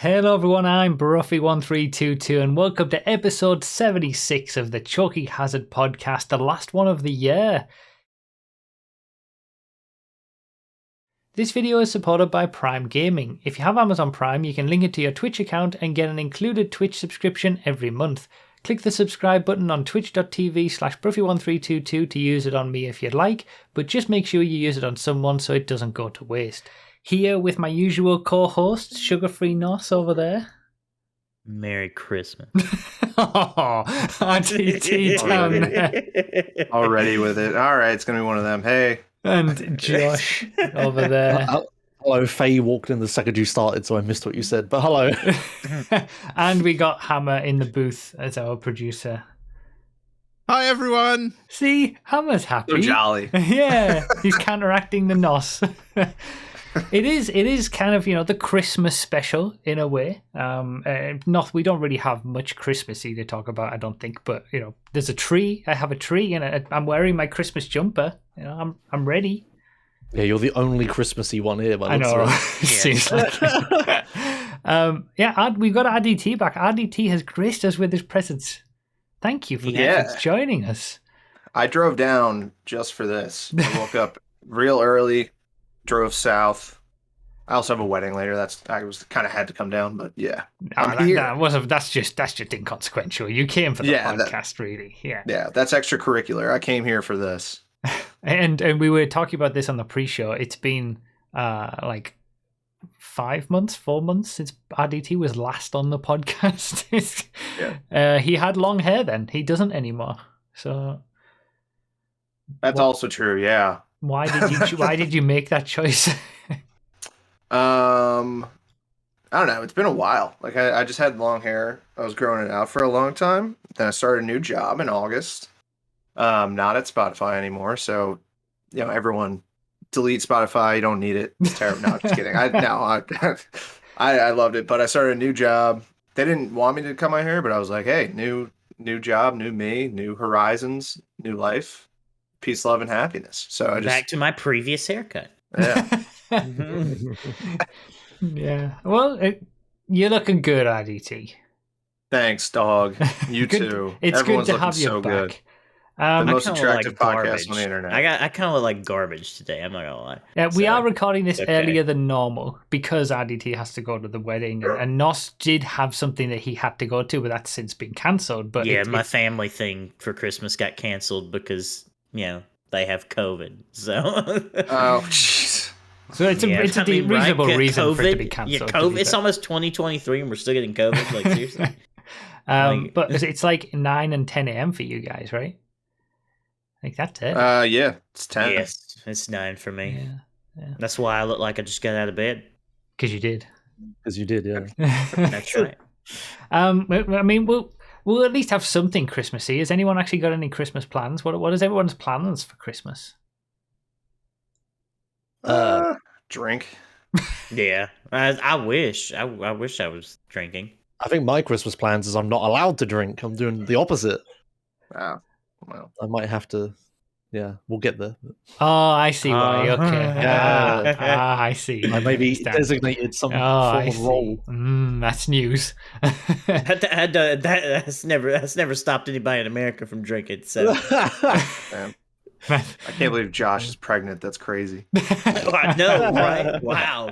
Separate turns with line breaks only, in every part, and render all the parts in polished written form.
Hello everyone, I'm Bruffy1322 and welcome to episode 76 of the Chalky Hazard podcast, the last one of the year. This video is supported by Prime Gaming. If you have Amazon Prime, you can link it to your Twitch account and get an included Twitch subscription every month. Click the subscribe button on twitch.tv/Bruffy1322 to use it on me if you'd like, but just make sure you use it on someone so it doesn't go to waste. Here with my usual co-host, Sugar-Free Nos over there.
Merry Christmas.
Oh, RTT down there.
Already with it. All right, it's going to be one of them. Hey.
And Josh over there.
Hello, Faye walked in the second you started, so I missed what you said, but hello.
And we got Hammer in the booth as our producer.
Hi, everyone.
See, Hammer's happy.
So jolly.
Yeah, he's counteracting the Nos. It is kind of, the Christmas special in a way. We don't really have much Christmassy to talk about, I don't think. But there's a tree. I have a tree, and I'm wearing my Christmas jumper. I'm ready.
Yeah, you're the only Christmassy one here.
I know. Seems like. We've got RDT back. RDT has graced us with his presence. Thank you for joining us.
I drove down just for this. I woke up real early. Drove south. I also have a wedding later. I was kind of had to come down, but yeah,
that's just inconsequential. You came for the podcast, really.
Yeah, that's extracurricular. I came here for this.
and we were talking about this on the pre-show. It's been like 4 months since RDT was last on the podcast. He had long hair then. He doesn't anymore. So
that's also true. Yeah.
Why did you make that choice?
I don't know. It's been a while. Like I just had long hair. I was growing it out for a long time. Then I started a new job in August. Not at Spotify anymore. So, everyone delete Spotify. You don't need it. It's terrible. No, just kidding. I loved it, but I started a new job. They didn't want me to cut my hair, but I was like, hey, new job, new me, new horizons, new life. Peace, love, and happiness. So I just
back to my previous haircut.
Yeah.
Yeah. Well, you're looking good, RDT.
Thanks, dog. You too.
It's
Everyone's
good to have you
so
back.
Good. The most attractive podcast on the internet.
I kind of look like garbage today. I'm not gonna lie.
Yeah, we are recording this earlier than normal because RDT has to go to the wedding, and Nos did have something that he had to go to, but that's since been cancelled. But
my family thing for Christmas got cancelled because they have COVID. So
oh jeez.
So it's a reasonable reason
COVID,
for it to be cancelled.
Yeah, COVID. It's almost 2023 and we're still getting COVID. Like seriously.
But it's like 9 and 10 a.m. for you guys, right? Like that's it.
Yeah, it's 10.
Yes, it's 9 for me.
Yeah.
That's why I look like I just got out of bed.
Because you did.
Yeah.
That's right.
I mean, we'll at least have something Christmassy. Has anyone actually got any Christmas plans? What is everyone's plans for Christmas?
Drink.
Yeah, I wish. I wish I was drinking.
I think my Christmas plans is I'm not allowed to drink. I'm doing the opposite.
Wow. Well,
I might have to. Yeah, we'll get there.
Oh, I see why. Okay.
Yeah.
I see.
I may be designated some form of role.
That's news.
That's never stopped anybody in America from drinking. So.
Man. I can't believe Josh is pregnant. That's crazy.
I know, right? Wow.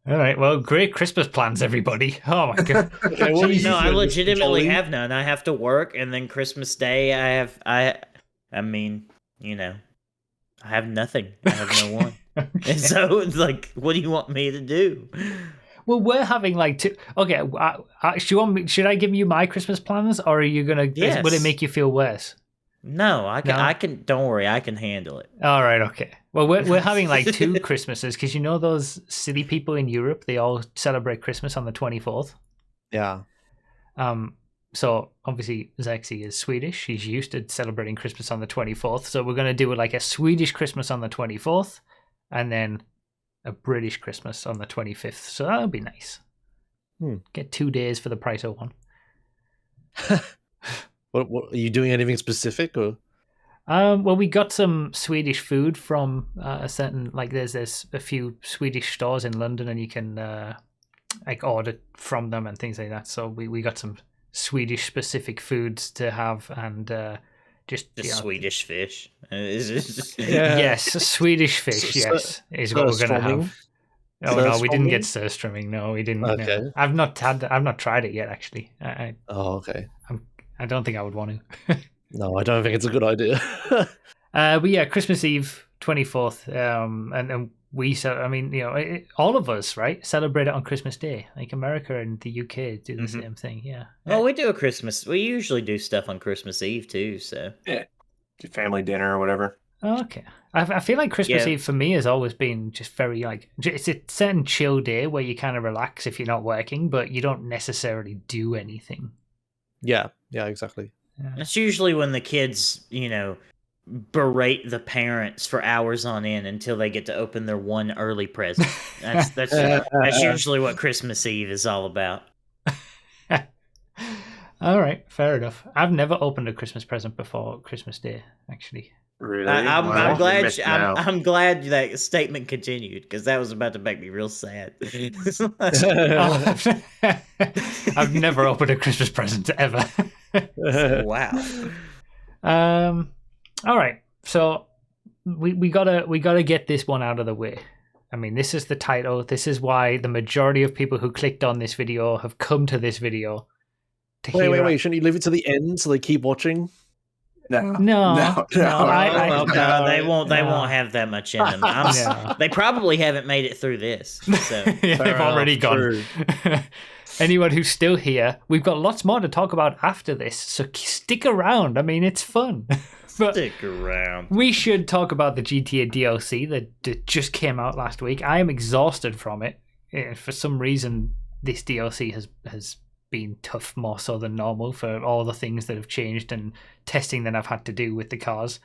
All right. Well, great Christmas plans, everybody. Oh my god.
Okay,
I legitimately have none. I have to work, and then Christmas Day, I have nothing. I have no one.
Okay.
And so it's like, what do you want me to do?
Well, we're having like two. Okay. Should I give you my Christmas plans, or are you gonna?
Yes.
Would it make you feel worse?
No, I can.
No?
I can. Don't worry, I can handle it.
All right, okay. Well, we're having like 2 Christmases because those silly people in Europe, they all celebrate Christmas on the 24th.
Yeah.
So obviously Zexi is Swedish. He's used to celebrating Christmas on the 24th. So we're going to do like a Swedish Christmas on the 24th, and then a British Christmas on the 25th. So that'll be nice. Get 2 days for the price of one.
What are you doing? Anything specific or?
Well, we got some Swedish food from a certain, like there's a few Swedish stores in London, and you can like order from them and things like that. So we got some Swedish specific foods to have, and just
Swedish fish.
Yes, Swedish fish. Yes, is what we're gonna have. Oh no, we didn't get surströmming. No, we didn't.
Okay.
No. I've not tried it yet. Actually,
okay.
I don't think I would want to.
No, I don't think it's a good idea.
But yeah, Christmas Eve, 24th, and we all of us, right, celebrate it on Christmas Day. Like America and the UK do the same thing. Yeah.
Well, we do we usually do stuff on Christmas Eve too. So
yeah, do family dinner or whatever.
Oh, okay. I feel like Christmas Eve for me has always been just very like, it's a certain chill day where you kind of relax if you're not working, but you don't necessarily do anything.
Yeah, exactly.
Yeah.
It's usually when the kids, berate the parents for hours on end until they get to open their one early present. That's usually what Christmas Eve is all about.
All right, fair enough. I've never opened a Christmas present before Christmas Day, actually.
Really?
I'm glad. I'm glad that statement continued because that was about to make me real sad.
I've never opened a Christmas present ever.
Wow.
All right. So we gotta get this one out of the way. I mean, this is the title. This is why the majority of people who clicked on this video have come to this video.
Wait! Shouldn't you leave it to the end so they keep watching?
No,
they won't. They won't have that much in them. They probably haven't made it through this. So.
Yeah, they've already gone. Anyone who's still here, we've got lots more to talk about after this, so stick around. I mean, it's fun. But
stick around.
We should talk about the GTA DLC that just came out last week. I am exhausted from it. For some reason, this DLC has been tough, more so than normal, for all the things that have changed and testing that I've had to do with the cars.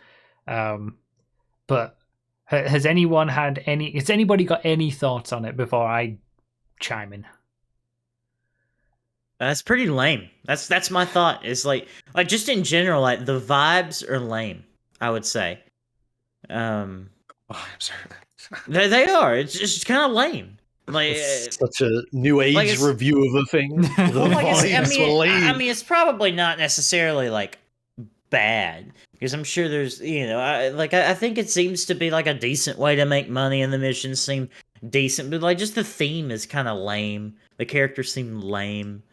But has anybody got any thoughts on it before I chime in?
That's pretty lame. That's my thought. It's like just in general, like the vibes are lame, I would say.
I'm sorry.
They are. It's just kind of lame. Like
it's such a new age review of a thing.
I mean, it's probably not necessarily like bad because I'm sure there's I think it seems to be like a decent way to make money, and the missions seem decent, but like just the theme is kind of lame. The characters seem lame.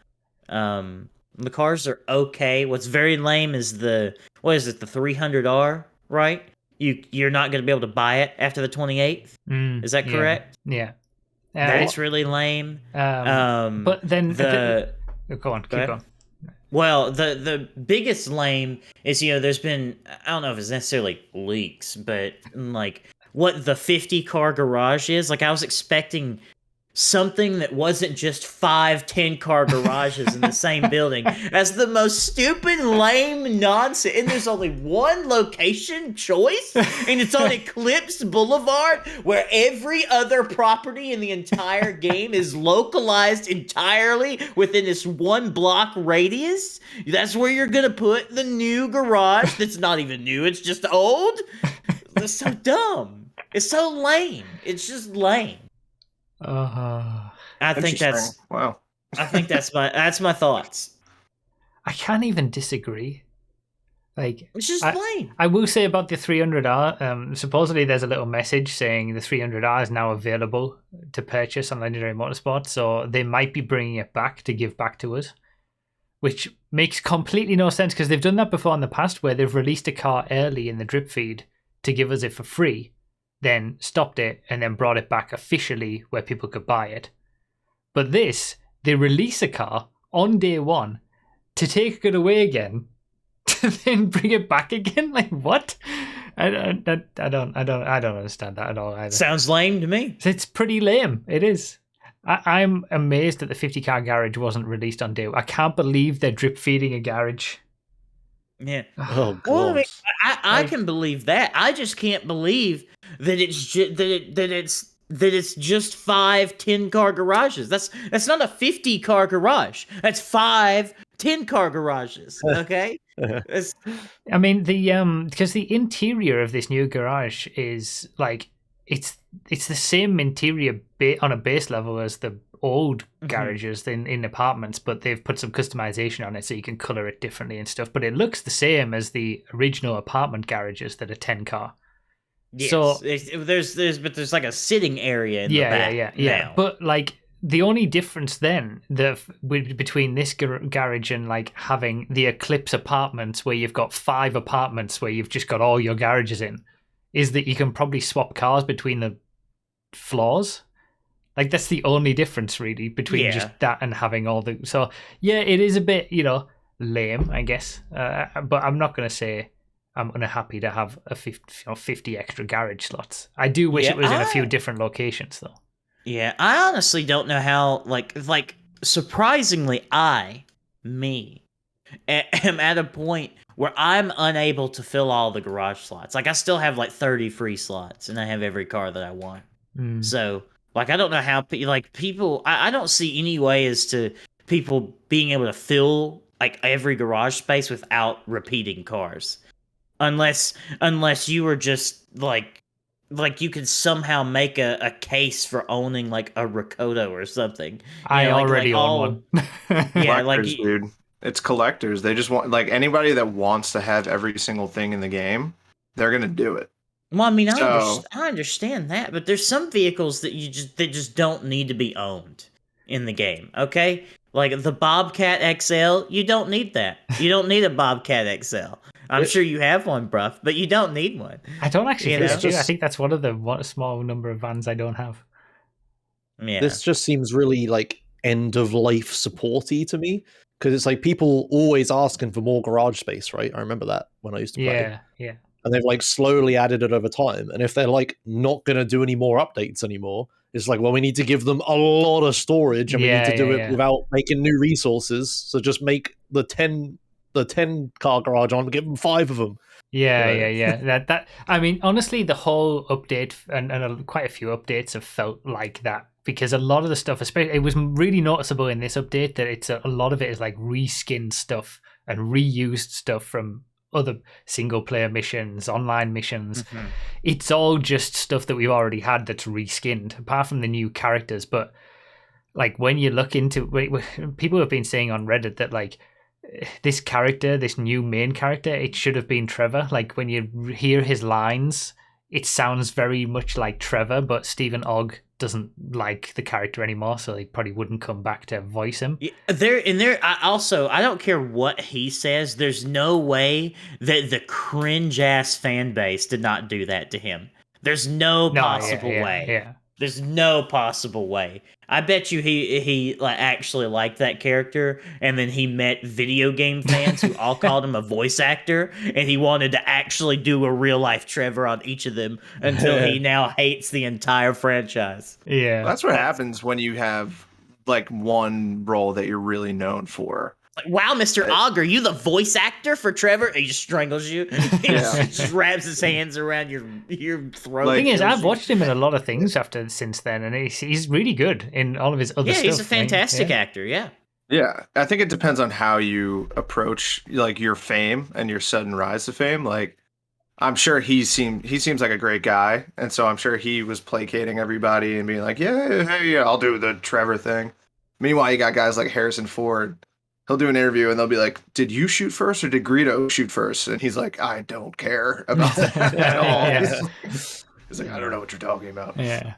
The cars are okay. What's very lame is the 300R, right? You're not going to be able to buy it after the 28th. Is that correct?
Yeah.
That's really lame.
But then go on, keep going.
Well, the biggest lame is there's been, I don't know if it's necessarily leaks, but like what the 50 car garage is. Like I was expecting something that wasn't just 5 10-car garages in the same building. That's the most stupid, lame nonsense. And there's only one location choice, and it's on Eclipse Boulevard, where every other property in the entire game is localized entirely within this 1 block radius. That's where you're gonna put the new garage that's not even new, it's just old. That's so dumb. It's so lame. It's just lame. I think that's
wow.
I think that's my thoughts.
I can't even disagree. Like
it's just lame.
I will say about the 300R. Supposedly, there's a little message saying the 300R is now available to purchase on Legendary Motorsport, so they might be bringing it back to give back to us, which makes completely no sense because they've done that before in the past, where they've released a car early in the drip feed to give us it for free, then stopped it, and then brought it back officially where people could buy it. But this, they release a car on day one to take it away again, to then bring it back again. Like what? I don't understand that at all either.
Sounds lame to me.
It's pretty lame. It is. I'm amazed that the 50-car garage wasn't released on day one. I can't believe they're drip feeding a garage.
Yeah.
Oh god.
Well, I mean, I can believe that. I just can't believe that it's just 5 10-car garages. That's not a 50-car garage. That's 5 10-car garages. Okay.
I mean because the interior of this new garage is like it's the same interior on a base level as the old garages in apartments, but they've put some customization on it so you can color it differently and stuff. But it looks the same as the original apartment garages that are 10 car.
Yes.
So
there's like a sitting area in the back now.
But like the only difference then between this garage and like having the Eclipse apartments where you've got 5 apartments where you've just got all your garages in is that you can probably swap cars between the floors. Like that's the only difference really between just that and having all the. So yeah, it is a bit lame, I guess. But I'm not gonna say I'm unhappy to have a 50 extra garage slots. I do wish it was in a few different locations though.
Yeah, I honestly don't know how. Like surprisingly, am at a point where I'm unable to fill all the garage slots. Like I still have like 30 free slots, and I have every car that I want. So. Like, I don't know how, people, I don't see any way as to people being able to fill, like, every garage space without repeating cars. Unless you were just, like you could somehow make a case for owning, like, a Rakoto or something.
I already own one.
Yeah, dude. It's collectors. They just want, like, anybody that wants to have every single thing in the game, they're going to do it.
Well, I mean, I understand that, but there's some vehicles that just don't need to be owned in the game. Okay, like the Bobcat XL, you don't need that. You don't need a Bobcat XL. I'm sure you have one, Bruff, but you don't need one.
I don't actually. I think that's one of the small number of vans I don't have.
Yeah,
this just seems really like end of life supporty to me because it's like people always asking for more garage space, right? I remember that when I used to play.
Yeah.
And they've like slowly added it over time. And if they're like not going to do any more updates anymore, it's like, well, we need to give them a lot of storage and we need to do it without making new resources. So just make the 10 car garage on, give them 5 of them.
Yeah. That I mean, honestly, the whole update and quite a few updates have felt like that because a lot of the stuff, especially, it was really noticeable in this update that a lot of it is like reskinned stuff and reused stuff from other single player missions, online missions. It's all just stuff that we've already had that's reskinned, apart from the new characters. But like when you look into, people have been saying on Reddit that like this character, this new main character, it should have been Trevor. Like when you hear his lines, it sounds very much like Trevor, but Stephen Ogg doesn't like the character anymore, so he probably wouldn't come back to voice him.
I don't care what he says, there's no way that the cringe ass fan base did not do that to him. There's no possible way.
Yeah.
There's no possible way. I bet you he like actually liked that character, and then he met video game fans who all called him a voice actor, and he wanted to actually do a real life Trevor on each of them until he now hates the entire franchise.
Yeah,
that's what happens when you have like one role that you're really known for.
Like, wow, Mr. Ogg, are you the voice actor for Trevor? He just strangles you. He just wraps his hands around your throat.
The thing is, I've watched him in a lot of things since then, and he's really good in all of his other stuff.
Yeah, he's a fantastic actor, yeah.
Yeah, I think it depends on how you approach like your fame and your sudden rise to fame. Like, I'm sure he seems like a great guy, and so I'm sure he was placating everybody and being like, yeah, I'll do the Trevor thing. Meanwhile, you got guys like Harrison Ford. He'll do an interview and they'll be like, did you shoot first or did Greedo shoot first? And he's like, I don't care about that at all. He's like, I don't know what you're talking about.
Yeah.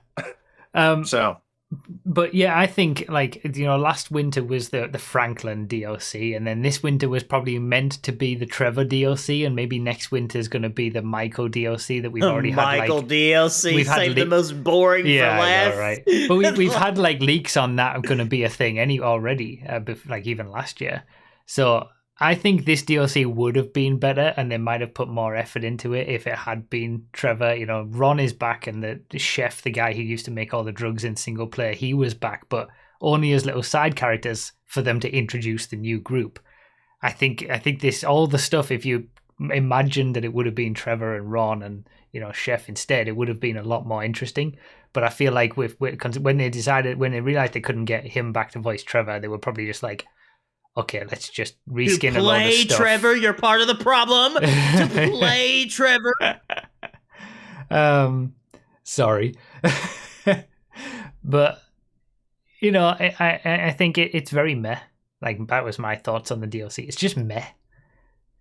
But yeah, I think like, last winter was the Franklin DLC, and then this winter was probably meant to be the Trevor DLC, and maybe next winter is going to be the Michael DLC that we've already had.
Michael DLC, we've had the most boring for last.
I know, right? But we've had like leaks on that going to be a thing already, like even last year. So I think this DLC would have been better, and they might have put more effort into it if it had been Trevor. Ron is back, and the chef, the guy who used to make all the drugs in single player, he was back, but only as little side characters for them to introduce the new group. I think this, all the stuff, if you imagine that it would have been Trevor and Ron and chef instead, it would have been a lot more interesting. But I feel like when they realized they couldn't get him back to voice Trevor, they were probably just like, okay, let's just reskin a lot of stuff.
Trevor, you're part of the problem. To play Trevor.
Sorry. But you know, I think it's very meh. Like, that was my thoughts on the DLC. It's just meh.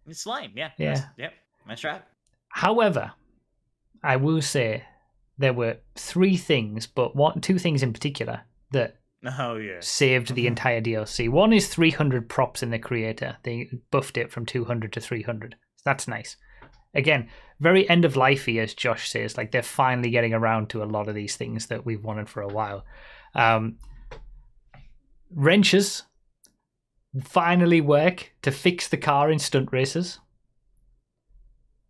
It's lame, yeah.
Yeah.
That's right.
However, I will say there were three things, but two things in particular that saved the entire DLC. One is 300 props in the creator. They buffed it from 200 to 300. That's nice. Again, very end of lifey, as Josh says. Like, they're finally getting around to a lot of these things that we've wanted for a while. Wrenches finally work to fix the car in stunt races.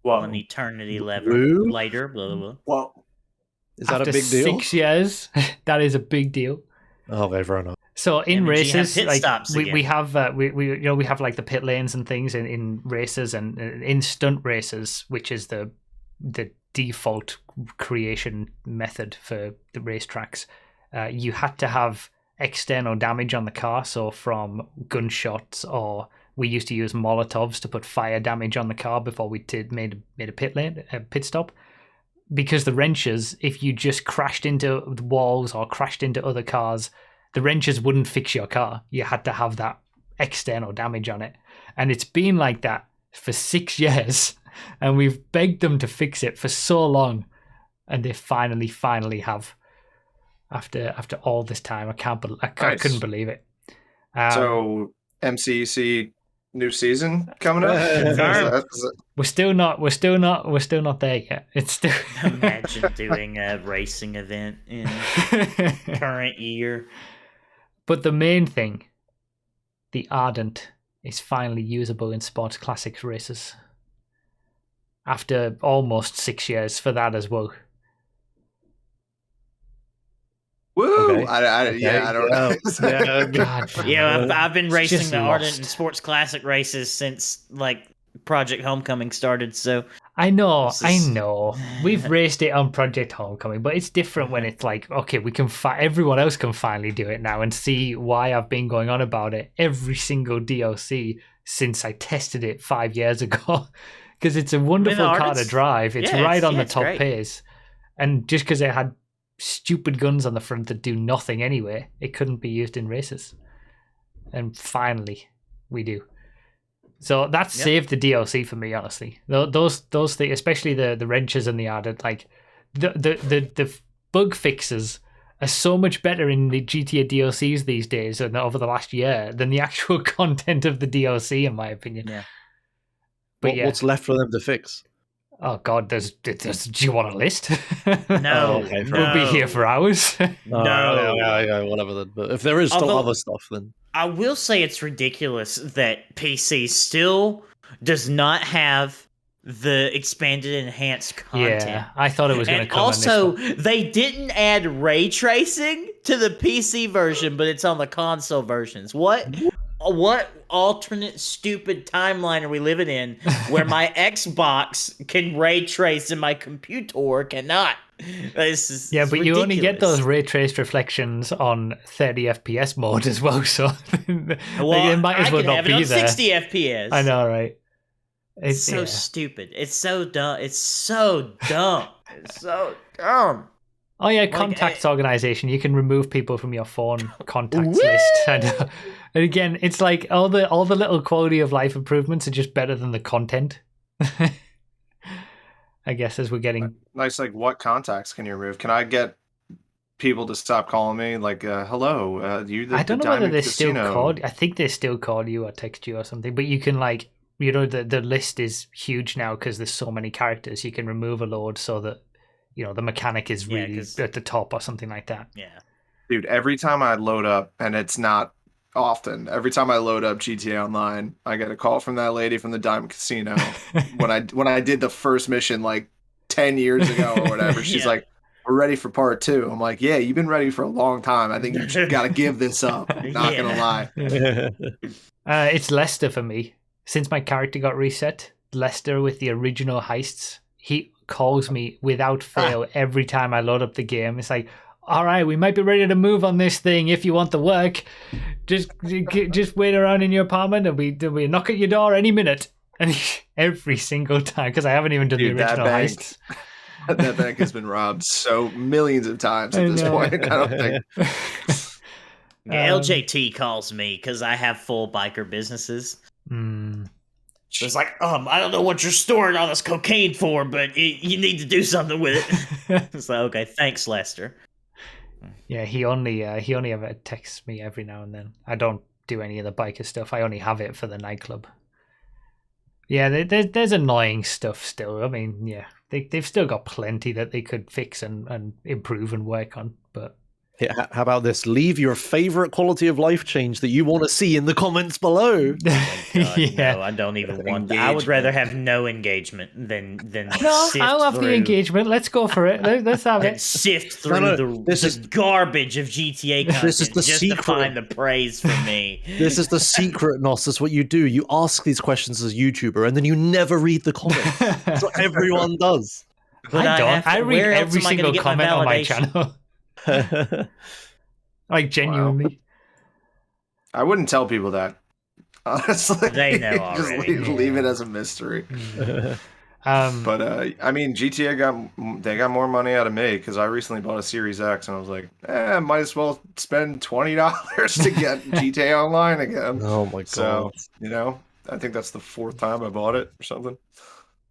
Well,
an eternity later, blah, blah, blah.
Well,
is that
after
a big deal?
6 years, that is a big deal.
Okay, fair enough.
So in races, like we have we have like the pit lanes and things in races, and in stunt races, which is the default creation method for the racetracks. You had to have external damage on the car, so from gunshots, or we used to use Molotovs to put fire damage on the car before we made a pit stop. Because the wrenches, if you just crashed into the walls or crashed into other cars, the wrenches wouldn't fix your car. You had to have that external damage on it. And it's been like that for 6 years. And we've begged them to fix it for so long. And they finally have. After all this time. I couldn't believe it.
So MCEC new season coming up?
We're still not there yet. It's still
imagine doing a racing event in current year.
But the main thing, the Ardent is finally usable in Sports Classics races. After almost 6 years for that as well.
Woo!
Okay.
I don't know.
God,
I've been racing the Ardent
lost.
and Sports Classic races since like Project Homecoming started. So
I know. We've raced it on Project Homecoming, but it's different when it's like, okay, we can. Everyone else can finally do it now, and see why I've been going on about it every single DLC since I tested it 5 years ago. Because it's a wonderful car to drive. It's right on the top pace, and just because it had stupid guns on the front that do nothing anyway, it couldn't be used in races. And finally, we do. So that saved the DLC for me, honestly. Those things, especially the wrenches and the Ardent, like the bug fixes are so much better in the GTA DLCs these days and over the last year than the actual content of the DLC, in my opinion.
Yeah.
But
what's left for them to fix?
Oh God, do you want a list?
No,
we'll be here for hours.
Yeah, whatever. Then, but if there is still other stuff, then
I will say it's ridiculous that PC still does not have the expanded enhanced content.
Yeah, I thought it was going to come.
Also, they didn't add ray tracing to the PC version, but it's on the console versions. What alternate stupid timeline are we living in where my Xbox can ray trace and my computer cannot? This is
but
ridiculous.
you only get those ray traced reflections on 30 FPS mode as well, so it might as well not be there.
60 FPS.
I know, right?
It's so stupid. It's so dumb. It's so dumb. It's so dumb.
Oh yeah, contacts organization. You can remove people from your phone contacts list. I know. And again, it's like all the little quality of life improvements are just better than the content. I guess as we're getting
nice. Like, what contacts can you remove? Can I get people to stop calling me? Like, hello,
I don't know whether they still call. I think they still call you or text you or something. But you can the list is huge now because there's so many characters. You can remove a load so that the mechanic is really at the top or something like that.
Yeah,
dude. Every time I load up, and it's not often. Every time I load up GTA Online, I get a call from that lady from the Diamond Casino. when I did the first mission like 10 years ago or whatever, she's like, "We're ready for part 2." I'm like, "Yeah, you've been ready for a long time. I think you just got to give this up." Not gonna lie.
It's Lester for me. Since my character got reset, Lester with the original heists, he calls me without fail every time I load up the game. It's like, all right, we might be ready to move on this thing if you want the work. Just wait around in your apartment and we knock at your door any minute. And every single time, because I haven't even done the original heists.
That bank has been robbed so millions of times at this point. I don't think.
LJT calls me because I have full biker businesses. So it's like, I don't know what you're storing all this cocaine for, but you need to do something with it. It's like, okay, thanks, Lester.
Yeah, he only ever texts me every now and then. I don't do any of the biker stuff. I only have it for the nightclub. Yeah, there's annoying stuff still. I mean, yeah, they've still got plenty that they could fix and improve and work on, but.
How about this? Leave your favorite quality of life change that you want to see in the comments below.
God, yeah. No, I don't even want that. I would rather have no engagement than
no,
sift
I'll have
through,
the engagement. Let's go for it. Let's have it.
Sift through the garbage of GTA content
this is the
just
secret.
to find the praise for me.
This is the secret, Nos. That's what you do. You ask these questions as a YouTuber, and then you never read the comments. That's what everyone does.
But
I don't. I read
where else
every
am I
single
gonna get
comment on my
validation?
channel. Like genuinely.
I wouldn't tell people that. Honestly,
They know
just
already.
leave it as a mystery. But I mean, GTA got more money out of me because I recently bought a Series X and I was like, might as well spend $20 to get GTA Online again.
Oh my god!
So I think that's the 4th time I bought it or something.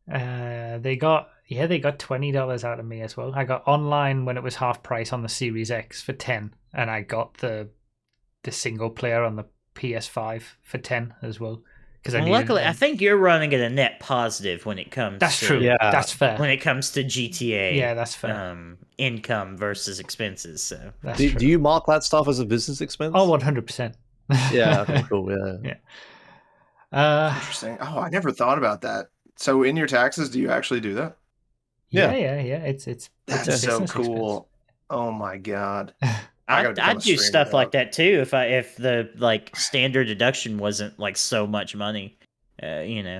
They got $20 out of me as well. I got online when it was half price on the Series X for 10, and I got the single player on the PS5 for 10 as well. Because
luckily, I think you're running at a net positive when it comes.
That's
to,
true.
Yeah.
That's fair.
When it comes to GTA,
Yeah, that's fair.
Income versus expenses. So
That's
Do
true.
you mark that stuff as a business expense?
Oh, 100%.
yeah. Okay, cool. Yeah.
Interesting. Oh, I never thought about that. So in your taxes, do you actually do that?
Yeah. It's
That's
a
so
business
cool. Oh my god.
I'd do stuff like that too if the like standard deduction wasn't like so much money.
I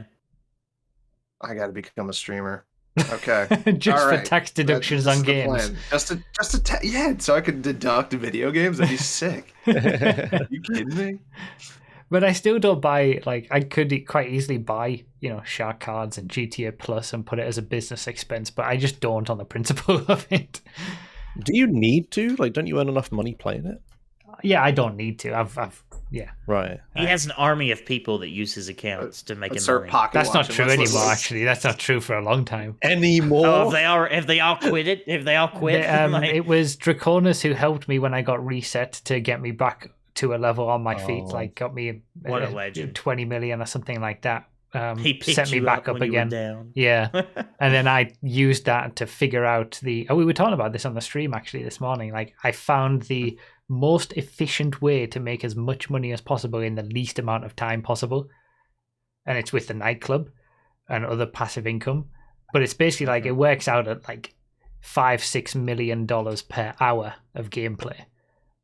got to become a streamer. Okay.
Just
All
for
right.
tax deductions
That's
on
the
games.
plan. So I could deduct video games. That'd be sick. You kidding me?
But I still don't buy, like, I could quite easily buy, shark cards and GTA Plus and put it as a business expense, but I just don't on the principle of it.
Do you need to? Like, don't you earn enough money playing it?
Yeah, I don't need to. Yeah.
Right.
He has an army of people that use his accounts to make
Let's
him
start
money.
pocket
That's not
watching.
true
Let's
anymore,
listen.
actually. That's not true for a long time.
Anymore?
Oh, if they all quit it? If they all quit?
It was Draconis who helped me when I got reset to get me back to a level on my feet, like got me
What a legend.
20 million or something like that.
He picked
set me
you
back up
when you were
again.
down.
Yeah. And then I used that to figure out we were talking about this on the stream actually this morning. Like, I found the most efficient way to make as much money as possible in the least amount of time possible. And it's with the nightclub and other passive income. But it's basically like it works out at like $5-6 million per hour of gameplay,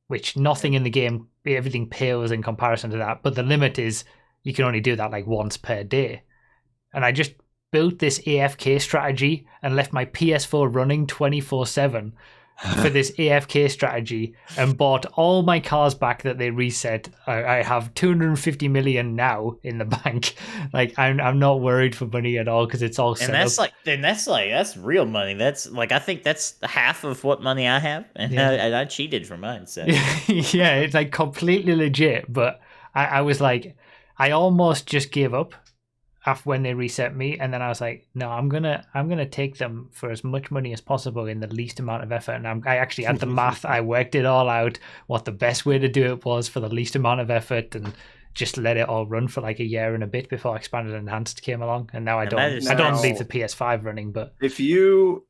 which nothing in the game, everything pales in comparison to that. But the limit is you can only do that like once per day. And I just built this AFK strategy and left my PS4 running 24/7 for this AFK strategy and bought all my cars back that they reset. I have 250 million now in the bank. Like, I'm not worried for money at all because it's all set up.
That's real money. That's like, I think that's half of what money I have, and I cheated for mine. So
yeah, it's like completely legit. But I was like, I almost just gave up after when they reset me, and then I was like, no, I'm gonna take them for as much money as possible in the least amount of effort. And I actually had the math. I worked it all out, what the best way to do it was for the least amount of effort, and just let it all run for like a year and a bit before Expanded and Enhanced came along. And now I don't leave the PS5 running. But
if you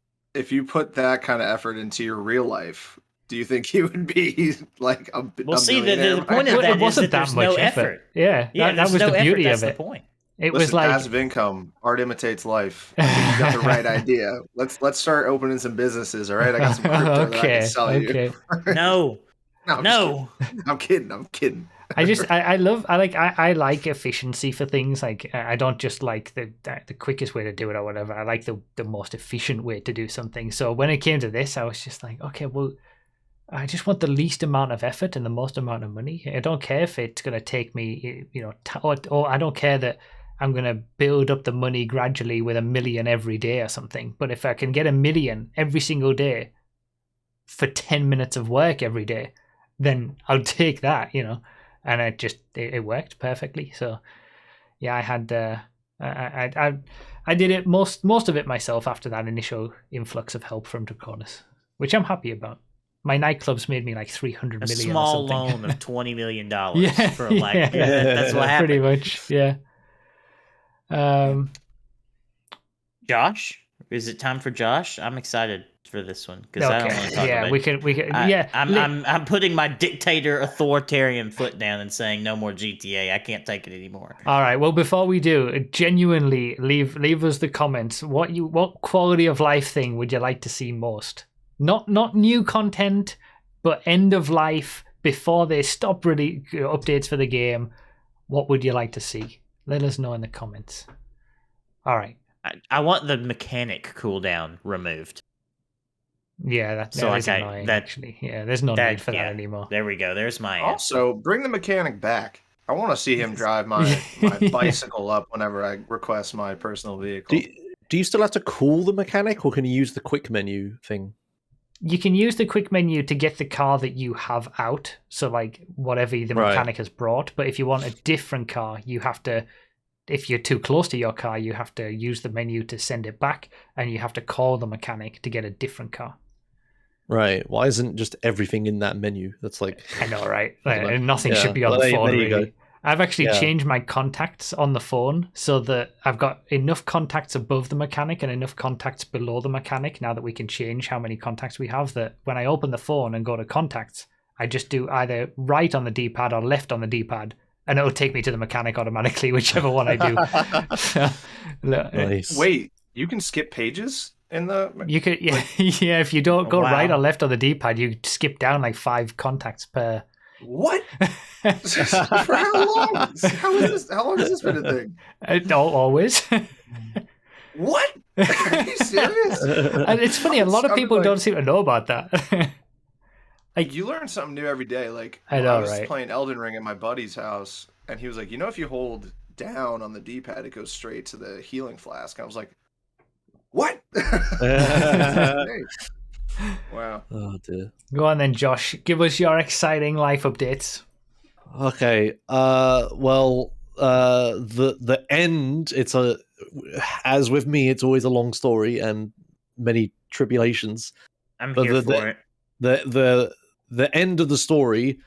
put that kind of effort into your real life, do you think you would be like a
see,
millionaire?
the point of that
it wasn't
is that
that
there's
much
no effort.
Yeah, that was
no
the beauty
effort. That's
of it.
the point.
It
Listen,
was like
passive income. Art imitates life. I think you got the right idea. Let's start opening some businesses. All right, I got some crypto that I can sell you.
No,
I'm kidding.
I like efficiency for things. Like, I don't just like the quickest way to do it or whatever. I like the most efficient way to do something. So when it came to this, I was just like, okay, well, I just want the least amount of effort and the most amount of money. I don't care if it's going to take me, or I don't care that I'm going to build up the money gradually with 1 million every day or something. But if I can get 1 million every single day for 10 minutes of work every day, then I'll take that, and it worked perfectly. So yeah, I had I did it most of it myself after that initial influx of help from Draconis, which I'm happy about. My nightclubs made me like 300
A
million.
small
or something.
loan of $20 million
Yeah,
for like
yeah.
that's what happened.
Pretty much, yeah.
Josh, is it time for Josh? I'm excited for this one because I don't want to talk
yeah,
about
we
it.
can. Yeah,
I'm putting my dictator authoritarian foot down and saying no more GTA. I can't take it anymore.
All right. Well, before we do, genuinely leave us the comments. What quality of life thing would you like to see most? Not new content, but end of life before they stop really updates for the game. What would you like to see? Let us know in the comments. All right.
I want the mechanic cooldown removed.
Yeah, that is annoying, actually. Yeah, there's no need for that anymore.
There we go. There's my
Also, bring the mechanic back. I want to see him drive my bicycle up whenever I request my personal vehicle.
Do you still have to call the mechanic, or can you use the quick menu thing?
You can use the quick menu to get the car that you have out, so like whatever the mechanic has brought. But if you want a different car, you have to... If you're too close to your car, you have to use the menu to send it back, and you have to call the mechanic to get a different car.
Right. Why isn't just everything in that menu? That's like...
I know, right? Nothing should be on the phone, really. I've actually changed my contacts on the phone so that I've got enough contacts above the mechanic and enough contacts below the mechanic now that we can change how many contacts we have, that when I open the phone and go to contacts, I just do either right on the D-pad or left on the D-pad, and it'll take me to the mechanic automatically, whichever one I do.
Nice.
Wait, you can skip pages in the...
You could, yeah, yeah. If you don't go right or left on the D-pad, you skip down like 5 contacts per...
What? For how long? How long has this been a thing?
No, always.
What? Are you serious?
And it's funny, a lot of people don't seem to know about that.
Like, you learn something new every day. Like, I was playing Elden Ring at my buddy's house, and he was like, if you hold down on the D-pad, it goes straight to the healing flask. I was like, what? Wow.
Oh dear.
Go on then, Josh. Give us your exciting life updates.
Okay. The end. As with me, it's always a long story and many tribulations.
I'm here for it.
The end of the story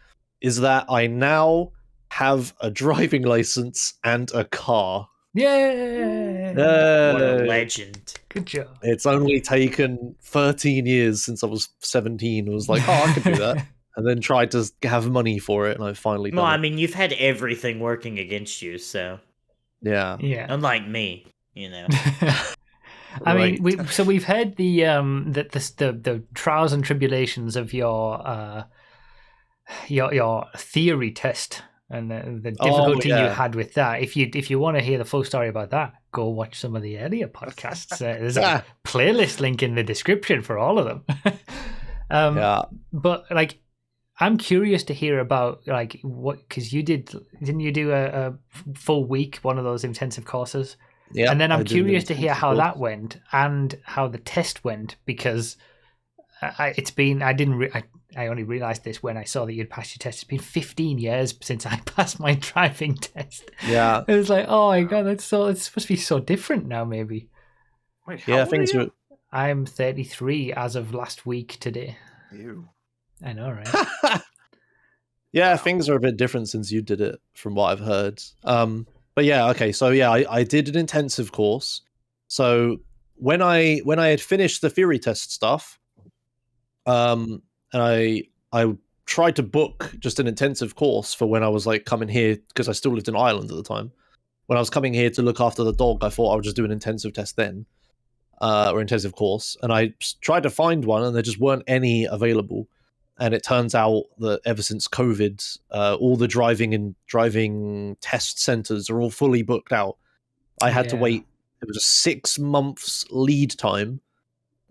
is that I now have a driving license and a car.
Yay!
What a legend.
Good job.
It's only taken 13 years since I was 17. I was like, I can do that. And then tried to have money for it, and I finally done it.
I mean, you've had everything working against you, so...
Yeah.
Unlike me,
I mean, we've heard the trials and tribulations of your theory test and the difficulty you had with that. If you want to hear the full story about that, go watch some of the earlier podcasts. There's a playlist link in the description for all of them. But like, I'm curious to hear about like what, because didn't you do a full week, one of those intensive courses? Yeah. And then I'm curious to hear how that went and how the test went, because I only realized this when I saw that you'd passed your test. It's been 15 years since I passed my driving test. Yeah. It was like, oh my God, it's supposed to be so different now, maybe.
Wait, how old are you?
I'm 33 as of last week today.
Ew.
I know, right?
Yeah, things are a bit different since you did it, from what I've heard. But yeah, okay, so yeah, I did an intensive course. So when I had finished the theory test stuff, and I tried to book just an intensive course for when I was like coming here, because I still lived in Ireland at the time. When I was coming here to look after the dog, I thought I would just do an intensive test then, or intensive course. And I tried to find one, and there just weren't any available. And it turns out that ever since COVID, all the driving test centers are all fully booked out. I had to wait. It was a 6 months lead time,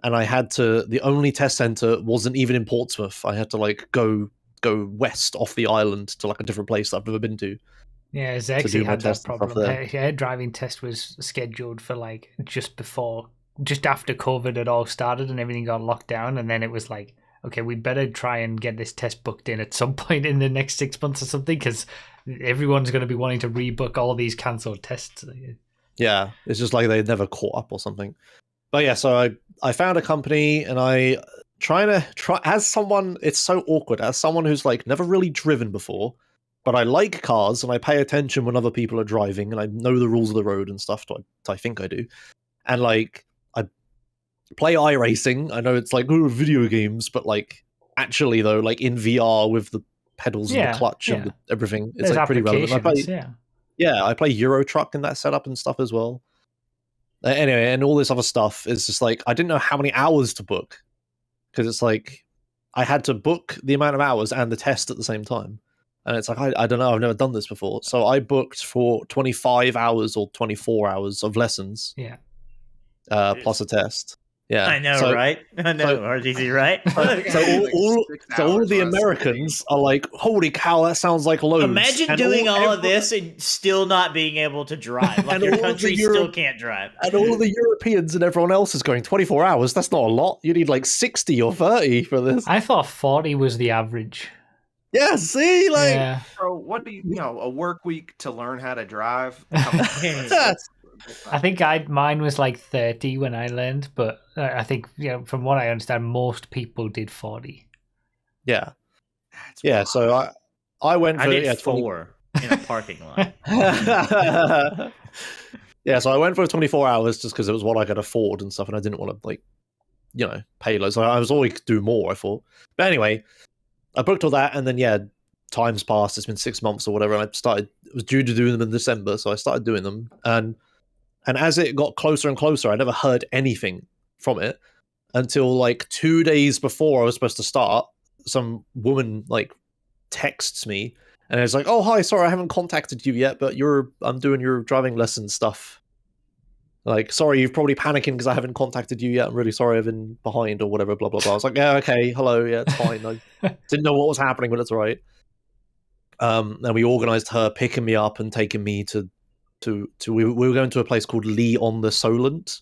and the only test center wasn't even in Portsmouth. I had to like go west off the island to like a different place that I've never been to.
Yeah, Zexy had that problem. Her driving test was scheduled for like just after COVID had all started and everything got locked down, and then it was like, okay, we better try and get this test booked in at some point in the next 6 months or something, because everyone's going to be wanting to rebook all these cancelled tests.
Yeah, it's just like they never caught up or something. But yeah, so I found a company, and I try as someone. It's so awkward as someone who's like never really driven before, but I like cars and I pay attention when other people are driving, and I know the rules of the road and stuff. I think I do, and like I play iRacing. I know it's like video games, but like actually though, like in VR with the pedals and the clutch and everything, it's
There's
like pretty relevant. I play Euro Truck in that setup and stuff as well. Anyway, and all this other stuff is just like I didn't know how many hours to book, because it's like I had to book the amount of hours and the test at the same time, and it's like I don't know, I've never done this before, so I booked for 25 hours or 24 hours of lessons, plus a test. Yeah,
I know, right? I know, RGZ, right?
So all of the Americans are like, "Holy cow, that sounds like loads!"
Imagine doing all of this and still not being able to drive. Like your country still can't drive.
And all of the Europeans and everyone else is going 24 hours. That's not a lot. You need like 60 or 30 for this.
I thought 40 was the average.
Yeah, see, like,
bro, what do you know? A work week to learn how to drive?
I think mine was like 30 when I learned, but I think from what I understand, most people did 40.
Yeah, So I went for
4 in a parking lot.
Yeah, so I went for 24 hours just because it was what I could afford and stuff, and I didn't want to pay loads. I was always do more, I thought. But anyway, I booked all that, and then time's passed. It's been 6 months or whatever, and I was due to do them in December, so I started doing them, and as it got closer and closer, I never heard anything from it until like 2 days before I was supposed to start. Some woman like texts me, and it's like, "Oh, hi, sorry, I haven't contacted you yet, but I'm doing your driving lesson stuff. Like, sorry, you're probably panicking because I haven't contacted you yet. I'm really sorry, I've been behind or whatever, blah, blah, blah." I was like, "Yeah, okay, hello, yeah, it's fine." I didn't know what was happening, but it's all right. And we organized her picking me up and taking me to we were going to a place called Leon Solent.